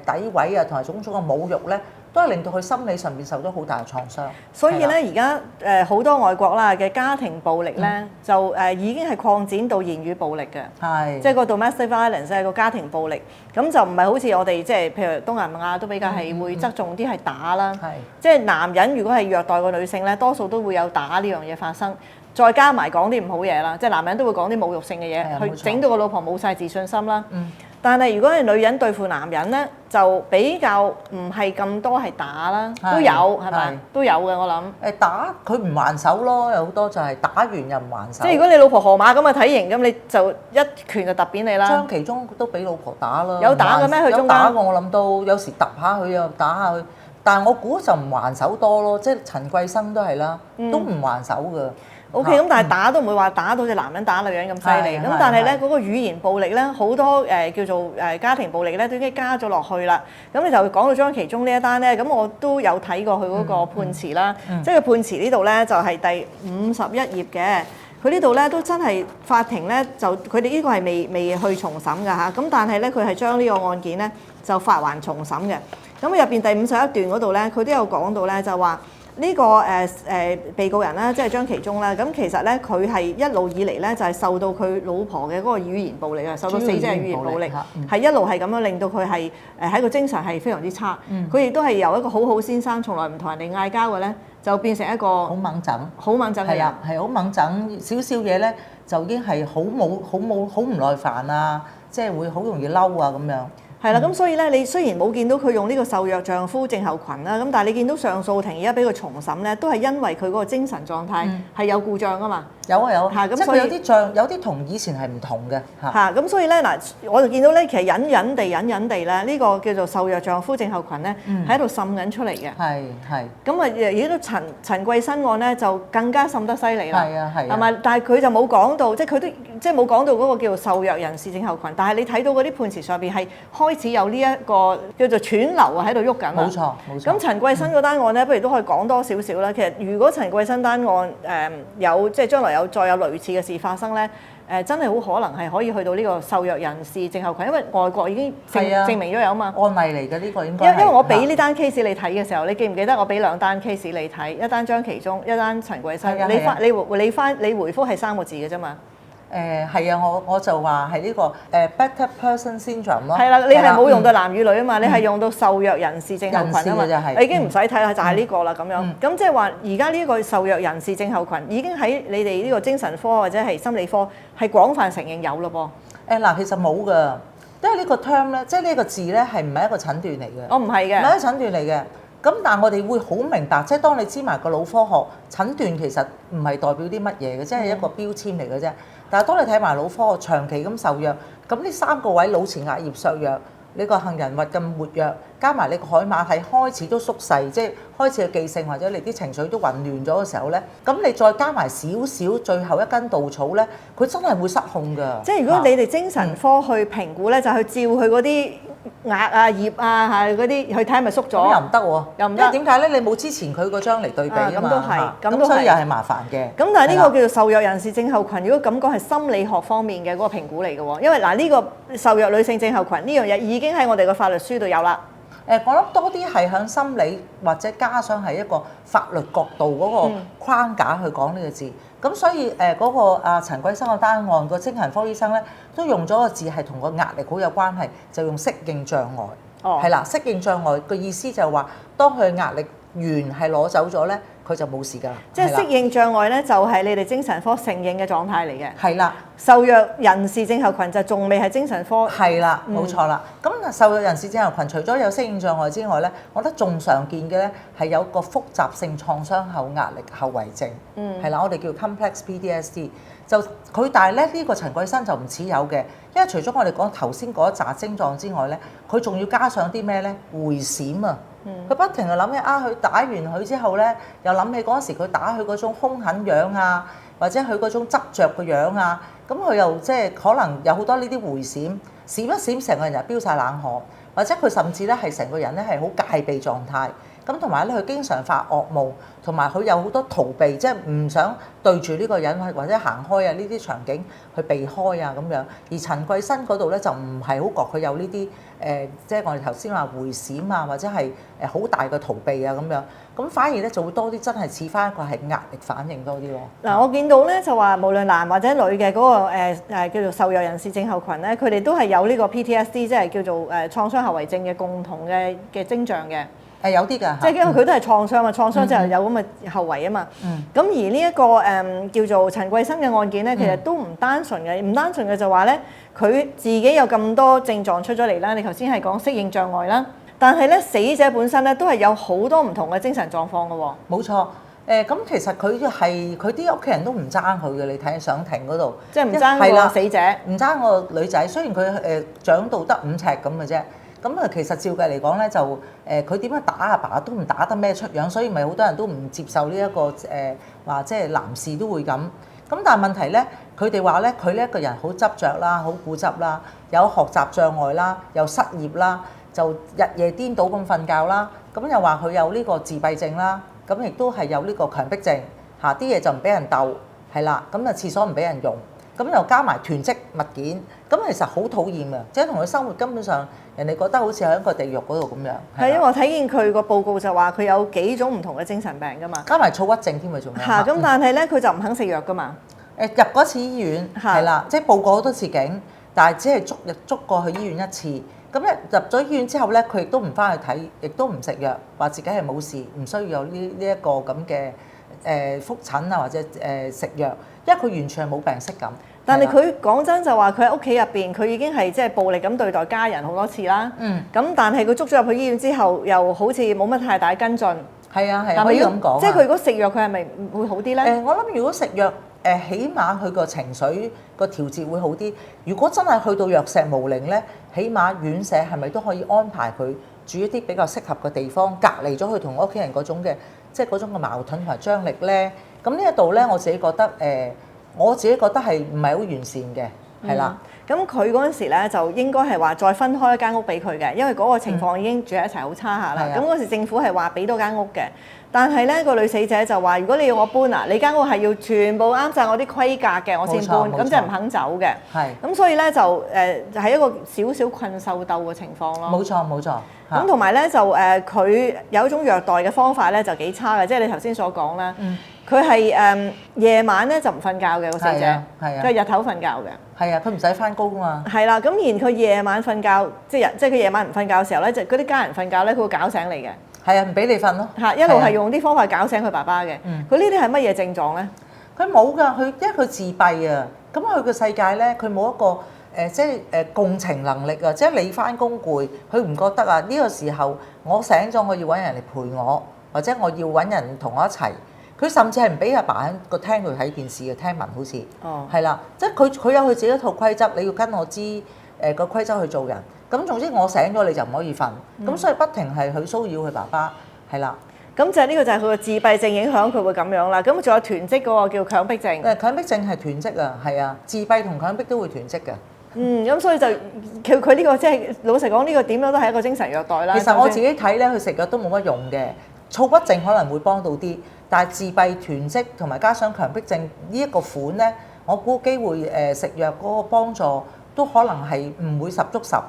詆毀啊，同埋種種嘅侮辱咧，都係令到佢心理上面受到好大嘅創傷。所以咧，而家好多外國啦嘅家庭暴力咧，就已經係擴展到言語暴力嘅，係即係個 domestic violence 係個家庭暴力。咁就唔係好似我哋即係譬如東南亞都比較係會側重啲係打啦，即係男人如果係虐待個女性咧，多數都會有打呢樣嘢發生。再加埋講啲唔好嘢啦，即係男人都會講啲侮辱性嘅嘢，去整到個老婆冇晒自信心啦。但係如果係女人對付男人咧，就比較唔係咁多係打啦，都有係咪？都有嘅我諗。打佢唔還手咯，有好多就係打完又唔還手。即係如果你老婆河馬咁嘅體型，咁你就一拳就揼扁你啦。張其中都俾老婆打啦。有打嘅咩？佢中間有打過，我諗到有時揼下佢又打下佢，但係我估就唔還手多咯，即係陳桂生都係啦，都唔還手㗎。O.K. 咁但係打都唔會話打到隻男人打女人咁犀利，咁但係咧嗰個語言暴力咧好多叫做家庭暴力咧都已經加咗落去啦。咁你就講到張其中呢一單咧，咁我都有睇過佢嗰個判詞啦，即係佢判詞呢度咧就係第51頁嘅。佢呢度咧都真係法庭咧就佢哋呢個係未去重審㗎嚇，咁但係咧佢係將呢個案件咧就發還重審嘅。咁入邊第51段嗰度咧，佢都有講到咧就話。呢個被告人咧，即係張其中啦。咁其實咧，佢係一路以嚟咧，就係受到佢老婆嘅嗰個語言暴力啊，受到死者嘅語言暴力，係一路係咁樣令到佢係喺個精神係非常之差。佢亦都係由一個好好先生，從來唔同人哋嗌交嘅咧，就變成一個好猛整、好猛整嘅人。係好猛整，少少嘢咧就已經係好唔耐煩啊，即係會好容易嬲啊咁樣。係啦，咁所以咧，你雖然冇見到佢用呢個受虐丈夫症候群啦，咁但係你見到上訴庭而家俾佢重審咧，都係因為佢嗰個精神狀態係有故障啊嘛。有啊有啊，咁所以有啲同以前係唔同嘅嚇。咁所以咧嗱，我就見到咧，其實隱隱地咧，呢個叫做受虐丈夫症候群咧，喺度滲緊出嚟嘅。係。咁啊，而家陳桂新案咧就更加滲得犀利啦。係咪？但係佢就冇講到，即係佢都即係冇講到嗰個叫做受虐人士症候群。但係你睇到嗰啲判詞上邊係開始有呢一個叫做串流啊喺度喐緊。冇錯。咁陳桂新嗰單案咧，不如都可以講多少少啦。其實如果陳桂新單案有即係將來再有類似嘅事發生咧，真係好可能係可以去到呢個受虐人士症候群，因為外國已經證明咗有啊嘛。案例嚟嘅呢個應該。因為我俾呢單 case 你睇嘅時候，你記唔記得我俾兩單 case 你睇？一單張其中，一單陳桂新。你回覆係3個字嘅啫嘛。係啊，我就話係呢個better person syndrome 咯。係啦，你係冇用到男與女啊嘛，你係用到受虐人士症候群啊嘛。你已經唔使睇啦，就係呢個啦咁樣。咁即係話而家呢個受虐人士症候群已經喺你哋呢個精神科或者係心理科係廣泛承認有咯噃。嗱，其實冇㗎，因為呢個 term 咧，即係呢個字咧係唔係一個診斷嚟嘅？我唔係嘅，唔係一個診斷嚟嘅。咁但係我哋會好明白，即係當你知埋個腦科學診斷其實唔係代表啲乜嘢嘅，即係一個標籤嚟嘅啫。但係當你睇埋腦科學長期咁受虐，咁呢3個位腦前額葉削弱，你個杏仁核咁活躍，加埋你個海馬體開始都縮細，即係開始嘅記性或者你啲情緒都混亂咗嘅時候咧，咁你再加埋少少最後一根稻草咧，佢真係會失控㗎。即係如果你哋精神科去評估咧，就去照佢嗰啲額啊、葉啊嗰啲，去睇係咪縮咗？又唔得喎，又唔得。因為點解咧？你冇之前佢嗰張嚟對比啊嘛。咁都係，咁所以又係麻煩嘅。咁但係呢個叫做受虐人士症候群，如果咁講係心理學方面嘅嗰個評估嚟嘅喎，因為嗱呢個受虐女性症候群呢樣嘢已經喺我哋個法律書度有啦。我諗多啲係響心理或者加上係一個法律角度嗰個框架去講呢個字。咁所以嗰個陳桂生個單案個精神科醫生咧都用咗個字係同個壓力好有關係，就用適應障礙。係啦，適應障礙個意思就係話，當佢壓力源係攞走咗咧，佢就冇事㗎。即係適應障礙咧，就係你哋精神科承認嘅狀態嚟嘅。係啦，受虐人士症候群就仲未係精神科。係啦，冇錯啦。咁受虐人士症候群除咗有適應障礙之外咧，我覺得仲常見嘅咧係有個複雜性創傷後壓力後遺症。係啦，我哋叫 complex PTSD。就佢但係咧呢個陳桂生就唔似有嘅，因為除咗我哋講頭先嗰一紮症狀之外咧，佢仲要加上啲咩咧？回閃啊！佢不停就諗起佢打完佢之後咧，又諗起嗰時佢打佢嗰種兇狠樣啊，或者佢嗰種執着嘅樣啊，咁佢又即係可能有好多呢啲回閃，閃一閃成個人就飆晒冷汗，或者佢甚至咧係成個人咧係好戒備狀態。咁同埋咧，佢經常發噩夢，同埋佢有好多逃避，即係唔想對住呢個人或者行開啊呢啲場景去避開啊咁樣。而陳桂新嗰度咧就唔係好覺佢有呢啲即係我哋頭先話回閃啊，或者係好大嘅逃避啊咁樣。咁反而咧就會多啲真係似翻一個係壓力反應多啲咯。嗱，我見到咧就話無論男或者女嘅嗰個叫做受虐人士症候群咧，佢哋都係有呢個 PTSD，即係叫做創傷後遺症嘅共同嘅徵象嘅。有啲㗎，即係因為佢都係創傷嘛，創傷之後有咁嘅後遺啊嘛。咁而呢一個叫做陳桂生嘅案件咧，其實都唔單純嘅，唔單純嘅就話咧，佢自己有咁多症狀出咗嚟啦。你頭先係講適應障礙啦，但係咧死者本身咧都係有好多唔同嘅精神狀況嘅喎。冇錯。咁其實佢啲屋企人都唔爭佢嘅，你睇上庭嗰度，即係唔爭個死者，唔爭個女仔。雖然佢長到得5尺咁嘅啫，咁啊其實照計嚟講咧，就佢點樣打阿爸都唔打得咩出樣，所以咪好多人都唔接受呢一個話即係男士都會咁。咁但係問題咧，佢哋話咧，佢呢一個人好執着啦，好固執啦，有學習障礙啦，又失業啦，就日夜顛倒咁瞓覺啦，咁又話佢有呢個自閉症啦。咁亦都係有呢個強迫症嚇，啲嘢就唔俾人鬥，係啦，咁啊廁所唔俾人用，咁又加埋囤積物件，咁其實好討厭嘅，即係同佢生活根本上人哋覺得好似喺一個地獄嗰度咁樣。係因為我睇見佢個報告就話佢有幾種唔同嘅精神病㗎嘛，加埋躁鬱症添啊，仲有嚇咁，但係咧佢就唔肯食藥㗎嘛。入嗰次醫院係啦，即係報過好多次警，但係只係捉過去醫院一次。咁一入咗醫院之後咧，佢亦都唔翻去睇，亦都唔食藥，話自己係冇事，唔需要有呢一個咁嘅覆診啊或者食藥，因為佢完全係冇病識感。但係佢講真就話佢喺屋企入邊，佢已經係即係暴力咁對待家人好多次啦。咁但係佢捉咗入去醫院之後，又好似冇乜太大跟進。係啊，可以咁講。即係佢如果食藥，佢係咪會好啲咧？我諗如果食藥，起碼佢個情緒個調節會好啲。如果真係去到藥石無靈咧，起碼院舍係咪都可以安排佢住一啲比較適合嘅地方，隔離咗佢同屋企人嗰種嘅即係嗰種嘅矛盾同埋張力咧？咁呢一度咧，我自己覺得係唔係好完善嘅，係啦。咁佢嗰陣時咧就應該係話再分開一間屋俾佢嘅，因為嗰個情況已經住喺一齊好差下啦。咁嗰時政府係話俾多間屋嘅，但係咧個女死者就話：如果你要我搬啊，你間屋係要全部啱晒我啲規格嘅，我先搬。咁即係唔肯走嘅。係。咁所以咧就係一個少少困獸鬥嘅情況咯。冇錯冇錯。咁同埋咧就佢有一種虐待嘅方法咧就幾差嘅，即係你頭先所講啦。佢係夜晚咧就唔瞓覺嘅個死者，佢係日頭瞓覺嘅。係啊，佢唔使翻工啊嘛。係啦，咁然佢夜晚瞓覺，即係佢夜晚唔瞓覺嘅時候咧，就嗰啲家人瞓覺咧，佢會搞醒你嘅。係啊，唔俾你瞓咯。嚇，一路係用啲方法搞醒佢爸爸嘅。佢呢啲係乜嘢症狀咧？佢冇㗎，因為佢自閉啊。咁佢個世界咧，佢冇一個即係共情能力啊。即係你翻工攰，佢唔覺得啊。呢個時候我醒咗，我要揾人嚟陪我，或者我要揾人同我一齊。佢甚至係唔俾阿爸喺個廳度睇電視嘅，聽聞好似，係啦，即係佢有佢自己一套規則，你要跟我知個規則去做人。咁總之我醒咗你就唔可以瞓，咁所以不停係佢騷擾佢爸爸，係啦。咁就係呢個就係佢個自閉症影響佢會咁樣啦。咁仲有囤積嗰個叫強迫症。強迫症係囤積啊，係啊，自閉同強迫都會囤積嘅。咁所以就佢呢個即係老實講，呢個點樣都係一個精神虐待啦。其實我自己睇咧，佢食藥都冇乜用嘅，躁鬱症可能會幫到啲。但係自閉囤積同埋加上強迫症呢一個款咧，我估機會食藥嗰個幫助都可能係唔會10足10，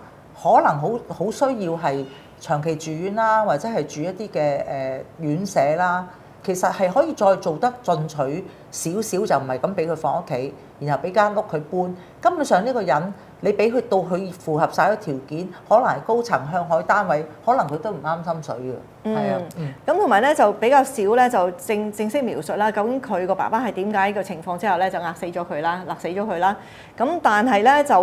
可能好需要係長期住院啦，或者係住一啲嘅院舍啦。其實係可以再做得進取少少，就唔係咁俾佢放屋企，然後俾間屋佢搬。根本上呢個人你俾佢到佢符合晒啲條件，可能係高層向海單位，可能佢都唔啱心水嘅。係啊，咁同埋咧就比較少咧就正式描述啦。究竟佢個爸爸係點解呢個情況之後咧就壓死咗佢啦，勒死咗佢啦。咁但係咧就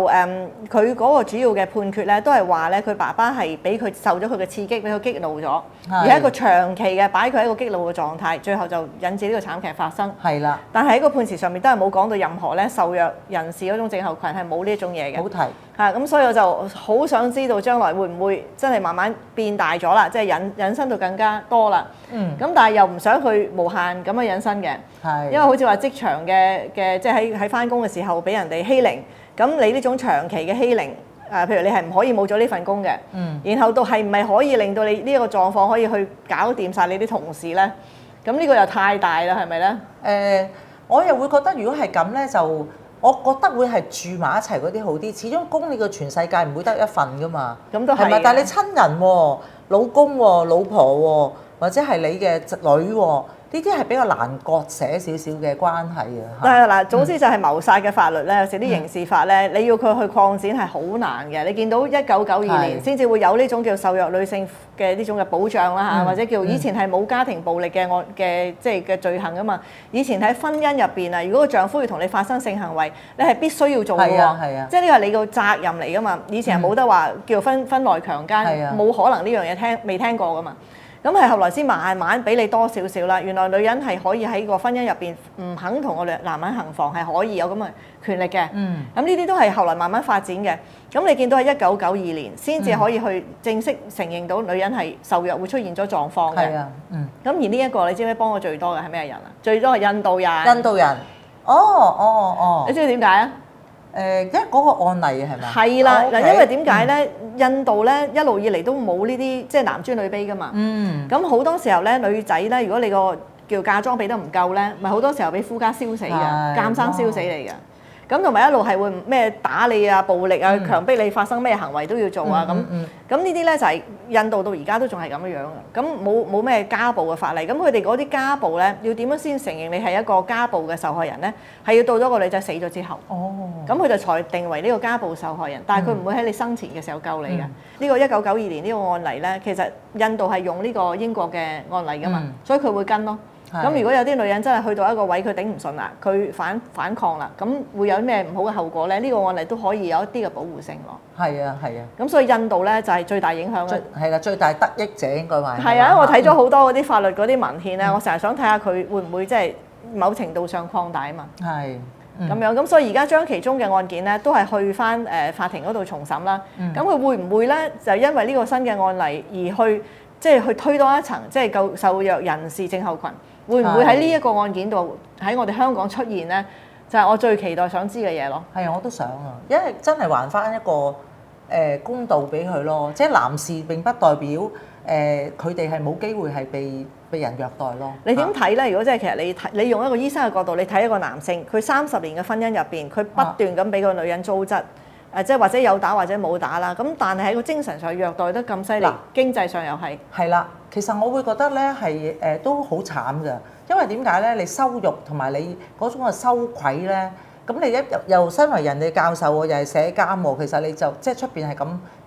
佢嗰個主要嘅判決咧都係話咧佢爸爸係俾佢受咗佢嘅刺激，俾佢激怒咗，而係一個長期嘅擺佢喺一個激怒嘅狀態，最後就引致呢個慘劇發生。係啦。但係喺個判詞上面都係冇講到任何咧受虐人士嗰種症候群係冇呢一種嘢嘅。冇提。咁所以我就好想知道將來會唔會真係慢慢變大咗啦，即係引申到更加多啦。咁但係又唔想佢無限咁樣引申嘅。因為好似話職場嘅即係喺翻工嘅時候俾人哋欺凌，咁你呢種長期嘅欺凌，譬如你係唔可以冇咗呢份工嘅。然後到係唔係可以令到你呢一個狀況可以去搞掂晒你啲同事咧？咁呢個又太大啦，係咪咧？我又會覺得如果係咁咧就。我覺得會係住埋一齊嗰啲好啲，始終供你個全世界唔會得一份噶嘛。咁都係咪？但係你親人喎、老公喎、老婆喎，或者係你嘅侄女喎，呢啲係比較難割捨少少嘅關係啊。但係嗱，總之就係謀殺嘅法律咧，有時啲刑事法咧，你要佢去擴展係好難嘅。你見到1992年先至會有呢種叫受虐女性嘅呢種嘅保障啦嚇，或者叫以前係冇家庭暴力嘅即係嘅罪行啊嘛。以前喺婚姻入邊啊，如果個丈夫要同你發生性行為，你係必須要做嘅喎，即係呢個係你個責任嚟噶嘛。以前係冇得話叫婚內強姦，冇可能呢樣嘢未聽過噶嘛。咁係後來先慢慢俾你多少少啦。原來女人係可以喺個婚姻入邊唔肯同個男人行房係可以有咁嘅權力嘅。咁呢啲都係後來慢慢發展嘅。咁你見到喺1992年先至可以去正式承認到女人係受虐會出現咗狀況嘅。咁而呢一個你知唔知幫我最多嘅係咩人啊？最多係印度人。印度人。你知唔知點解啊？因為嗰個案例係咪？係啦，嗱，因為點解咧？印度咧一路以嚟都冇呢啲即係男尊女卑噶嘛。咁好多時候咧，女仔咧，如果你個叫嫁妝俾得唔夠咧，咪好多時候俾夫家燒死嘅，監生燒死你嘅。咁同埋一路係會咩打你啊、暴力啊、強迫你發生咩行為都要做啊咁。咁呢啲咧就係印度到而家都仲係咁樣嘅。咁冇咩家暴嘅法例。咁佢哋嗰啲家暴咧，要點樣先承認你係一個家暴嘅受害人咧？係要到咗個女仔死咗之後。咁佢就裁定為呢個家暴受害人，但係佢唔會喺你生前嘅時候救你嘅。呢個1992年呢個案例咧，其實印度係用呢個英國嘅案例㗎嘛，所以佢會跟咯。咁如果有啲女人真係去到一個位，佢頂唔順啦，佢反抗啦，咁會有咩唔好嘅後果咧？呢個案例都可以有一啲嘅保護性咯。係啊。咁所以印度咧就係最大影響啦。係啦，最大得益者應該話。係啊，我睇咗好多嗰啲法律嗰啲文獻咧，我成日想睇下佢會唔會即係某程度上擴大啊嘛。係。咁樣咁所以而家將其中嘅案件咧，都係去翻法庭嗰度重審啦。咁佢會唔會咧就因為呢個新嘅案例而去即係去推多一層，即係受虐人士症候群？會唔會喺呢一個案件度喺我哋香港出現呢？就係我最期待想知嘅嘢咯。係啊，我都想啊，因為真係還翻一個公道俾佢咯。即係男士並不代表佢哋係冇機會係被人虐待咯。你點睇呢？如果即係其實你用一個醫生嘅角度，你睇一個男性，佢30年嘅婚姻入邊，佢不斷咁俾個女人糟質，即係或者有打或者冇打啦。咁但係喺個精神上虐待得咁犀利，經濟上又係。係啦。其實我會覺得咧係都好慘㗎，因為點解咧？你羞辱同埋你嗰種嘅羞愧咧，咁你又身為人哋教授喎，又係社監喎，其實你就即係出邊係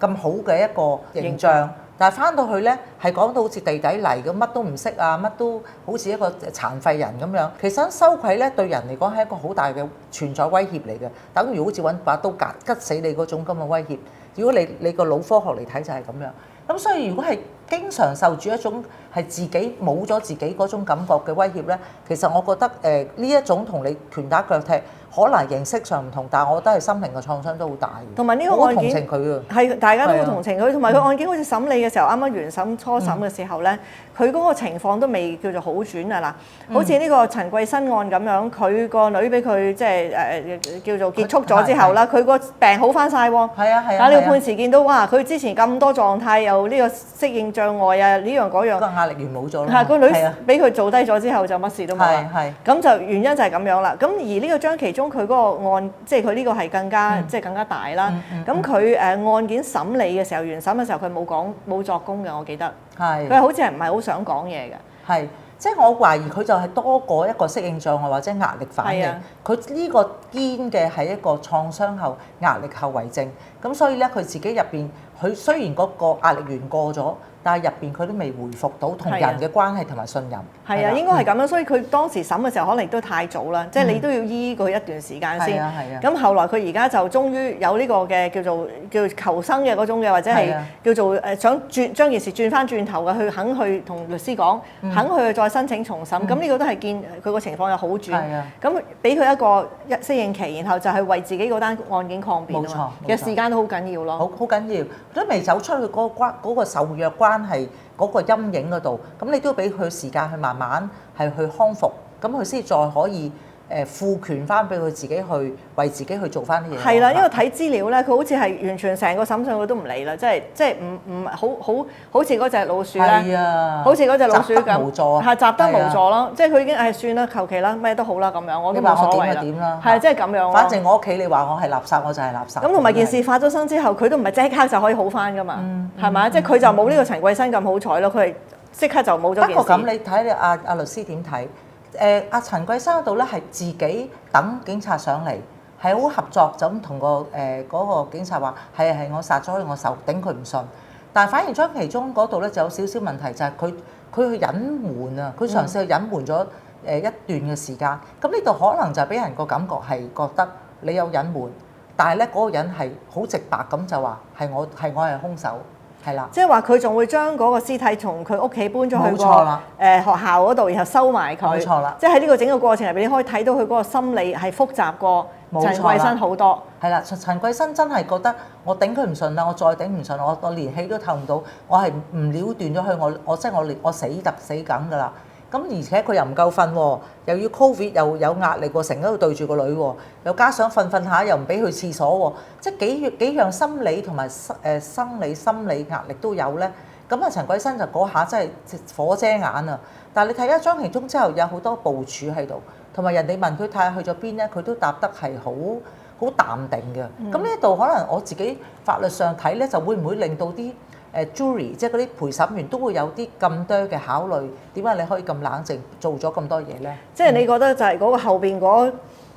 咁好嘅一個形象，但係翻到去咧係講到好似地底泥咁，乜都唔識啊，乜都好似一個殘廢人咁樣。其實羞愧咧對人嚟講係一個好大嘅存在威脅嚟嘅，等於好似揾把刀拮死你嗰種咁嘅威脅。如果你個腦科學嚟睇就係咁樣。咁所以如果係經常受住一種係自己冇咗自己嗰種感覺嘅威脅咧，其實我覺得呢一種同你拳打腳踢可能形式上唔同，但係我覺得係心靈嘅創傷都好大嘅。同埋呢個案件，我同情佢啊，係大家都好同情佢，同埋佢案件好似審理嘅時候，啱啱原審初審嘅時候咧，佢嗰個情況都未叫做好轉啊嗱，好似呢個陳桂新案咁樣，佢個女俾佢即係叫做結束咗之後啦，佢個病好翻晒喎。係啊係啊。但係你判詞見到哇，佢之前咁多狀態又呢個適應障礙啊，呢樣嗰樣。個壓力源冇咗啦。係個女俾佢做低咗之後就乜事都冇啦。係。咁就原因就係咁樣啦。咁而呢個張其中佢嗰個案，即係佢呢個係更加即係更加大啦。咁佢案件審理嘅時候，原審嘅時候佢冇作供嘅，我記得。係。佢好似係唔係好想講嘢嘅。係。即係我懷疑佢就係多過一個適應障礙或者壓力反應。佢呢個堅嘅係一個創傷後壓力後遺症。咁所以咧，佢自己入邊，佢雖然嗰個壓力源過咗，但係入邊佢都未回復到同人嘅關係同埋信任。係啊，應該係咁樣。所以佢當時審嘅時候可能都太早啦，即係你都要醫佢一段時間先。係啊係啊。咁後來佢而家就終於有呢個嘅叫做求生嘅嗰種嘅，或者係叫做想將件事轉翻轉頭嘅，去肯去同律師講，肯去再申請重審。咁呢個都係見佢個情況有好轉。係啊。咁俾佢一個適應期，然後就係為自己嗰單案件抗辯啊嘛。冇錯。嘅時間都好緊要咯。好緊要，都未走出去嗰個受虐關係嗰個陰影嗰度，咁你都要俾佢時間去慢慢係去康復，咁佢先再可以賦權翻俾佢自己去為自己去做翻啲嘢。係啦，因為睇資料咧，佢好似係完全成個審訊佢都唔理啦，即係唔好似嗰隻老鼠咧，好似嗰隻老鼠咁，集得無助，係集得無助咯，即係佢已經算啦，求其啦，咩都好啦咁樣，我都冇所謂啦。係即係咁樣。反正我屋企你話我係垃圾，我就係垃圾。咁同埋件事發咗生之後，佢都唔係即刻就可以好翻噶嘛，係咪？即係佢就冇呢個陳桂新咁好彩咯，佢係即刻就冇咗件事。不過咁你睇你阿律師點睇？阿陳桂生嗰度咧係自己等警察上嚟，係好合作就咁同嗰個警察話係我殺咗佢，我受頂佢唔順。但係反而張其中嗰度咧就有少少問題，就係佢去隱瞞啊，佢嘗試去隱瞞咗一段嘅時間。咁呢度可能就俾人個感覺係覺得你有隱瞞，但係咧嗰個人係好直白咁就話係我係兇手。係啦，即係話佢仲會將嗰個屍體從佢屋企搬咗去個學校嗰度，然後收埋佢。冇錯啦，即係喺呢個整個過程入邊，你可以睇到佢嗰個心理係複雜過陳桂生好多。係啦，陳桂生真係覺得我頂佢唔順啦，我再頂唔順，我連氣都透唔到，我係唔了斷咗佢，我即係我死梗㗎啦。咁而且佢又唔夠瞓喎，又要 Covid 又有壓力喎，成日都對住個女喎，又加上瞓下又唔俾去廁所喎，即係幾樣心理同埋生理心理壓力都有咧。咁啊，陳桂生就嗰下真係火遮眼啊！但係你睇下張其中之後有好多部署喺度，同埋人哋問佢睇下去咗邊咧，佢都答得係好淡定嘅。咁呢一度可能我自己法律上睇咧，就會唔會令到啲jury 即係嗰啲陪審員都會有啲咁多嘅考慮，點解你可以咁冷靜做咗咁多嘢咧？即係你覺得就係嗰個後邊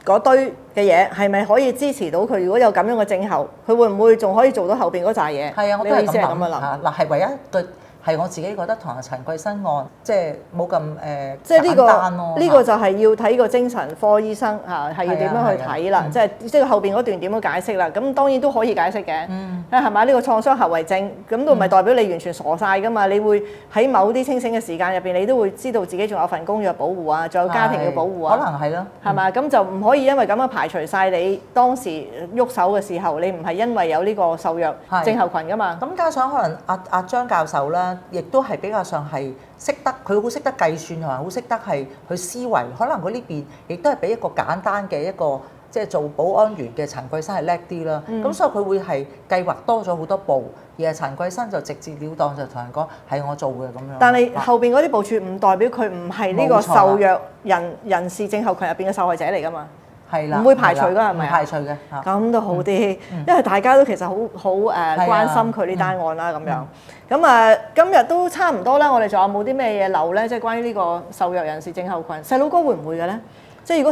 嗰堆嘅嘢係咪可以支持到佢？如果有咁樣嘅症候，佢會唔會仲可以做到後邊嗰扎嘢？係啊，我都係咁諗嚇。嗱，係唯一對係我自己覺得同阿陳桂生案即係冇咁即係簡單咯。呢個就係要睇個精神科醫生嚇，係要點樣去睇啦？即係後邊嗰段點樣解釋啦？咁當然都可以解釋嘅。係咪呢個創傷後遺症咁都唔係代表你完全傻晒噶嘛？你會喺某啲清醒嘅時間入邊，你都會知道自己仲有份工要保護啊，仲有家庭嘅保護啊。可能係咯，係嘛？咁就唔可以因為咁樣排除晒你當時喐手嘅時候，你唔係因為有呢個受虐症候群噶嘛？咁加上可能阿張教授啦，亦都係比較上係識得，佢好識得計算同埋好識得係去思維。可能佢呢邊亦都係比一個簡單嘅一個。即係做保安員嘅陳桂生係叻啲啦，咁所以佢會係計劃多咗好多步，而係陳桂生就直接了當就同人講係我做嘅咁樣。但係後邊嗰啲部署唔代表佢唔係呢個受虐人士症候群入邊嘅受害者嚟㗎嘛？係啦，唔會排除㗎係咪？唔排除嘅，咁都好啲，因為大家都其實好關心佢呢單案啦咁樣。咁今日都差唔多啦，我哋仲有冇啲咩嘢留咧？即係關於呢個受虐人士症候群，細佬哥會唔會嘅咧？即係如果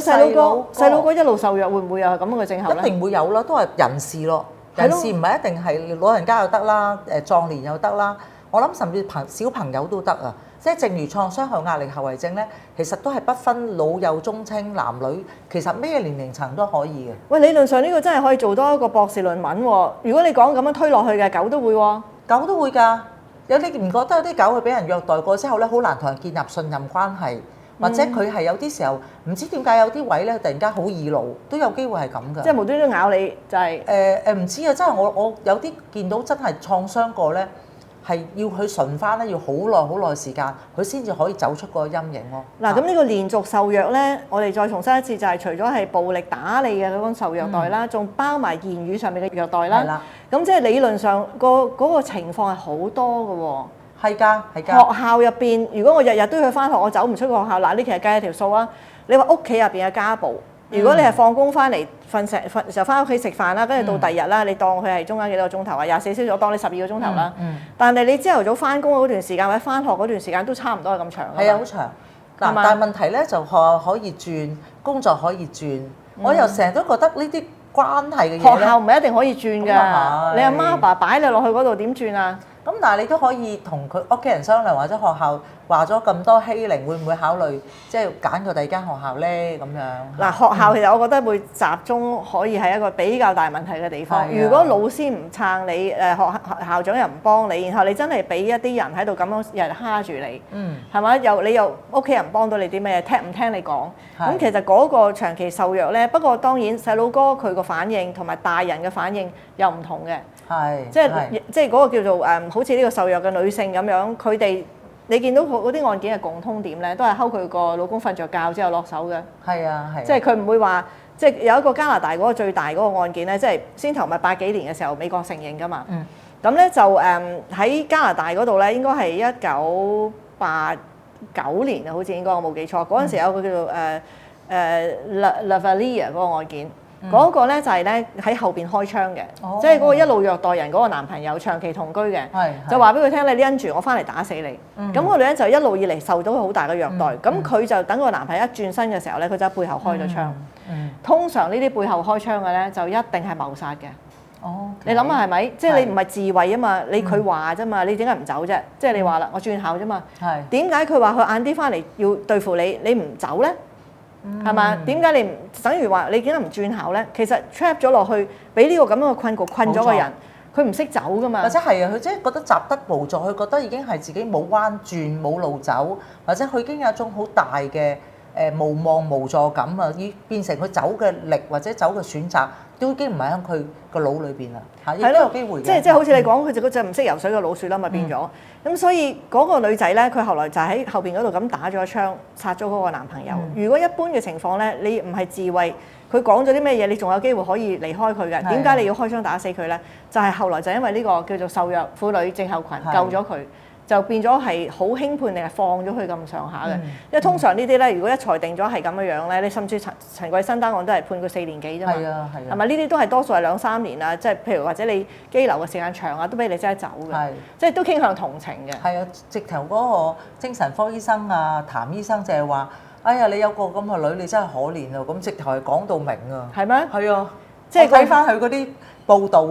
細佬哥一路受虐，會唔會有咁樣嘅症候咧？一定會有啦，都係人事咯。人事唔係一定係老人家又得啦，壯年又得啦。我諗甚至小朋友都得啊。即係正如創傷後壓力後遺症咧，其實都係不分老幼中青男女，其實咩年齡層都可以嘅。喂，理論上呢個真係可以做多一個博士論文喎。如果你講咁樣推落去嘅，狗都會喎。狗都會㗎。你唔覺得有啲狗佢俾人虐待過之後咧，好難同人建立信任關係？或者佢係有啲時候唔知點解有啲位咧，突然間好易怒，都有機會係咁㗎。即係無端端咬你就係唔知啊！真係我有啲見到真係創傷過咧，係要佢順翻咧，要好耐時間，佢先至可以走出個陰影咯。嗱，咁呢個連續受虐咧，我哋再重申一次，就係除咗係暴力打你嘅嗰種受虐待啦，仲包埋言語上面嘅虐待啦。係啦。咁即係理論上嗰個情況係好多㗎喎。係㗎，係㗎。學校入邊，如果我日日都要去翻學，我走唔出個學校。嗱，你其實計一條數啊。你話屋企入邊嘅家暴，如果你係放工翻嚟瞓就翻屋企食飯啦，跟住到第二日啦，你當佢係中間幾多個鐘頭啊？24小時，我當你12個鐘頭啦。但係你朝頭早翻工嗰段時間或者翻學嗰段時間都差唔多係咁長。係啊，好長。嗱，但係問題咧就學校可以轉，工作可以轉。我又成日都覺得呢啲關係嘅嘢學校唔係一定可以轉㗎。你阿媽阿爸擺你落去嗰度點轉啊？咁但係你都可以同佢屋企人商量，或者學校話咗咁多欺凌，會唔會考慮即係揀個第二間學校咧？咁樣嗱，學校其實我覺得會集中可以係一個比較大問題嘅地方。如果老師唔撐你，校長又唔幫你，然後你真係俾一啲人喺度咁樣日日蝦住你，係咪？你又屋企人幫到你啲咩？聽唔聽你講？咁其實嗰個長期受虐咧，不過當然細佬哥佢個反應同埋大人嘅反應又唔同嘅。係，即係嗰個叫做好似呢個受虐嘅女性咁樣，佢哋你見到嗰啲案件嘅共通點咧，都係睺佢個老公瞓着覺之後落手嘅。係啊，係。即係佢唔會話，即係有一個加拿大嗰個最大嗰個案件咧，即係先頭咪80幾年嘅時候美國承認㗎嘛。咁咧就喺加拿大嗰度咧，應該係1989年啊，好似應該我冇記錯。嗰陣時有個叫做Lavalliere 嗰個案件。嗰個咧就係咧喺後邊開槍嘅，即係嗰個一路虐待人嗰個男朋友長期同居嘅，就話俾佢聽你因住我翻嚟打死你。咁個女人就一路以嚟受到好大嘅虐待，咁佢就等個男朋友一轉身嘅時候咧，佢就喺背後開咗槍。通常呢啲背後開槍嘅咧，就一定係謀殺嘅。你諗下係咪？即係你唔係自衛啊嘛，佢話啫嘛，你點解唔走啫？即係你話啦，我轉校啫嘛。點解佢話佢晏啲翻嚟要對付你，你唔走咧？係嘛？點解你唔等於話你點解唔轉校咧？其實 trap 咗落去，俾呢個咁樣嘅困局困咗個人，佢唔識走噶嘛。或者係啊，佢即係覺得習得無助，佢覺得已經係自己冇彎轉冇路走，或者佢已經有一種好大嘅無望無助感啊，已變成佢走嘅力或者走嘅選擇都已經唔係喺佢個腦裏邊啦嚇，亦都有機會嘅。即係好似你講，佢就嗰隻唔識游水嘅老鼠啦，咪變咗。咁所以嗰個女仔咧，佢後來就喺後邊嗰度咁打咗一槍，殺咗嗰個男朋友。如果一般嘅情況咧，你唔係自衛，佢講咗啲咩嘢，你仲有機會可以離開佢嘅。點解你要開槍打死佢咧？就係後來就因為呢個叫做受虐婦女症候群救咗佢。就變咗係好輕判定係放咗佢咁上下嘅，因為通常呢啲咧，如果一裁定咗係咁樣樣咧，你甚至陳桂新單案都係判佢4年幾啫嘛，係咪？呢啲都係多數係2、3年啊，即係譬如或者你羈留嘅時間長啊，都俾你即刻走嘅，即係都傾向同情嘅。係啊，直頭嗰個精神科醫生啊，譚醫生就係話：哎呀，你有個咁嘅女，你真係可憐啊！咁直頭係講到明啊。係咩？係啊，即係睇翻佢嗰啲報道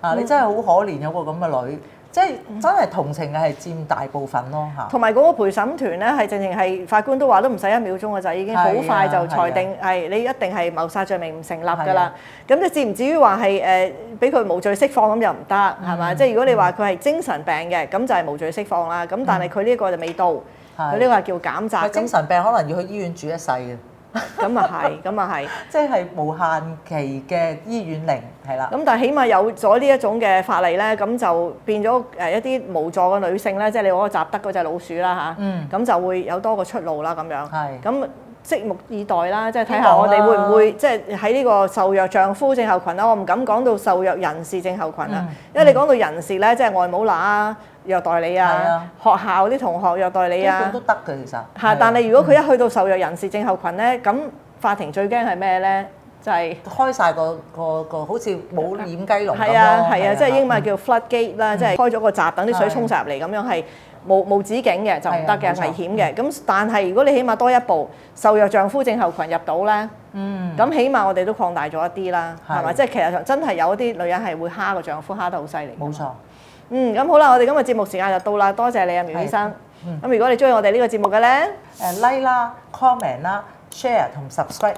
啊，你真係好可憐有個咁嘅女。即係真係同情嘅係佔大部分咯嚇，同埋嗰個陪審團咧係正正係法官都話都唔使1秒鐘嘅就已經好快就裁定係你一定係謀殺罪名唔成立㗎啦。咁你至唔至於話係俾佢無罪釋放咁又唔得係嘛？即係如果你話佢係精神病嘅咁就係無罪釋放啦。咁但係佢呢個就未到，佢呢個係叫減責。精神病可能要去醫院住一世嘅。咁啊係，咁啊係，即係無限期嘅醫院令係啦。咁但係起碼有咗呢一種嘅法例咧，咁就變咗一啲無助嘅女性咧，即係你嗰個習得嗰隻老鼠啦嚇，咁就會有多個出路啦咁樣。係。咁拭目以待啦，即係睇下我哋會唔會即係喺呢個受虐丈夫症候群啦，我唔敢講到受虐人士症候群啦，因為你講到人士咧，即係外母乸虐待你啊，學校啲同學虐待你啊，都得嘅其實。嚇！但係如果佢一去到受虐人士症候群咧，咁法庭最驚係咩咧？就係開曬個好似冇掩雞籠咁咯。係啊係啊，即係英文叫 floodgate 啦，即係開咗個閘，等啲水衝曬入嚟咁樣係無止境嘅，就唔得嘅，危險嘅。咁但係如果你起碼多一步，受虐丈夫症候群入到咧，咁起碼我哋都擴大咗一啲啦，係咪？即係其實真係有一啲女人係會蝦個丈夫蝦得好犀利。冇錯。咁好啦，我哋今日節目時間就到啦，多謝你啊，苗醫生。咁如果你中意我哋呢個節目嘅咧，like 啦、comment 啦、share 同 subscribe。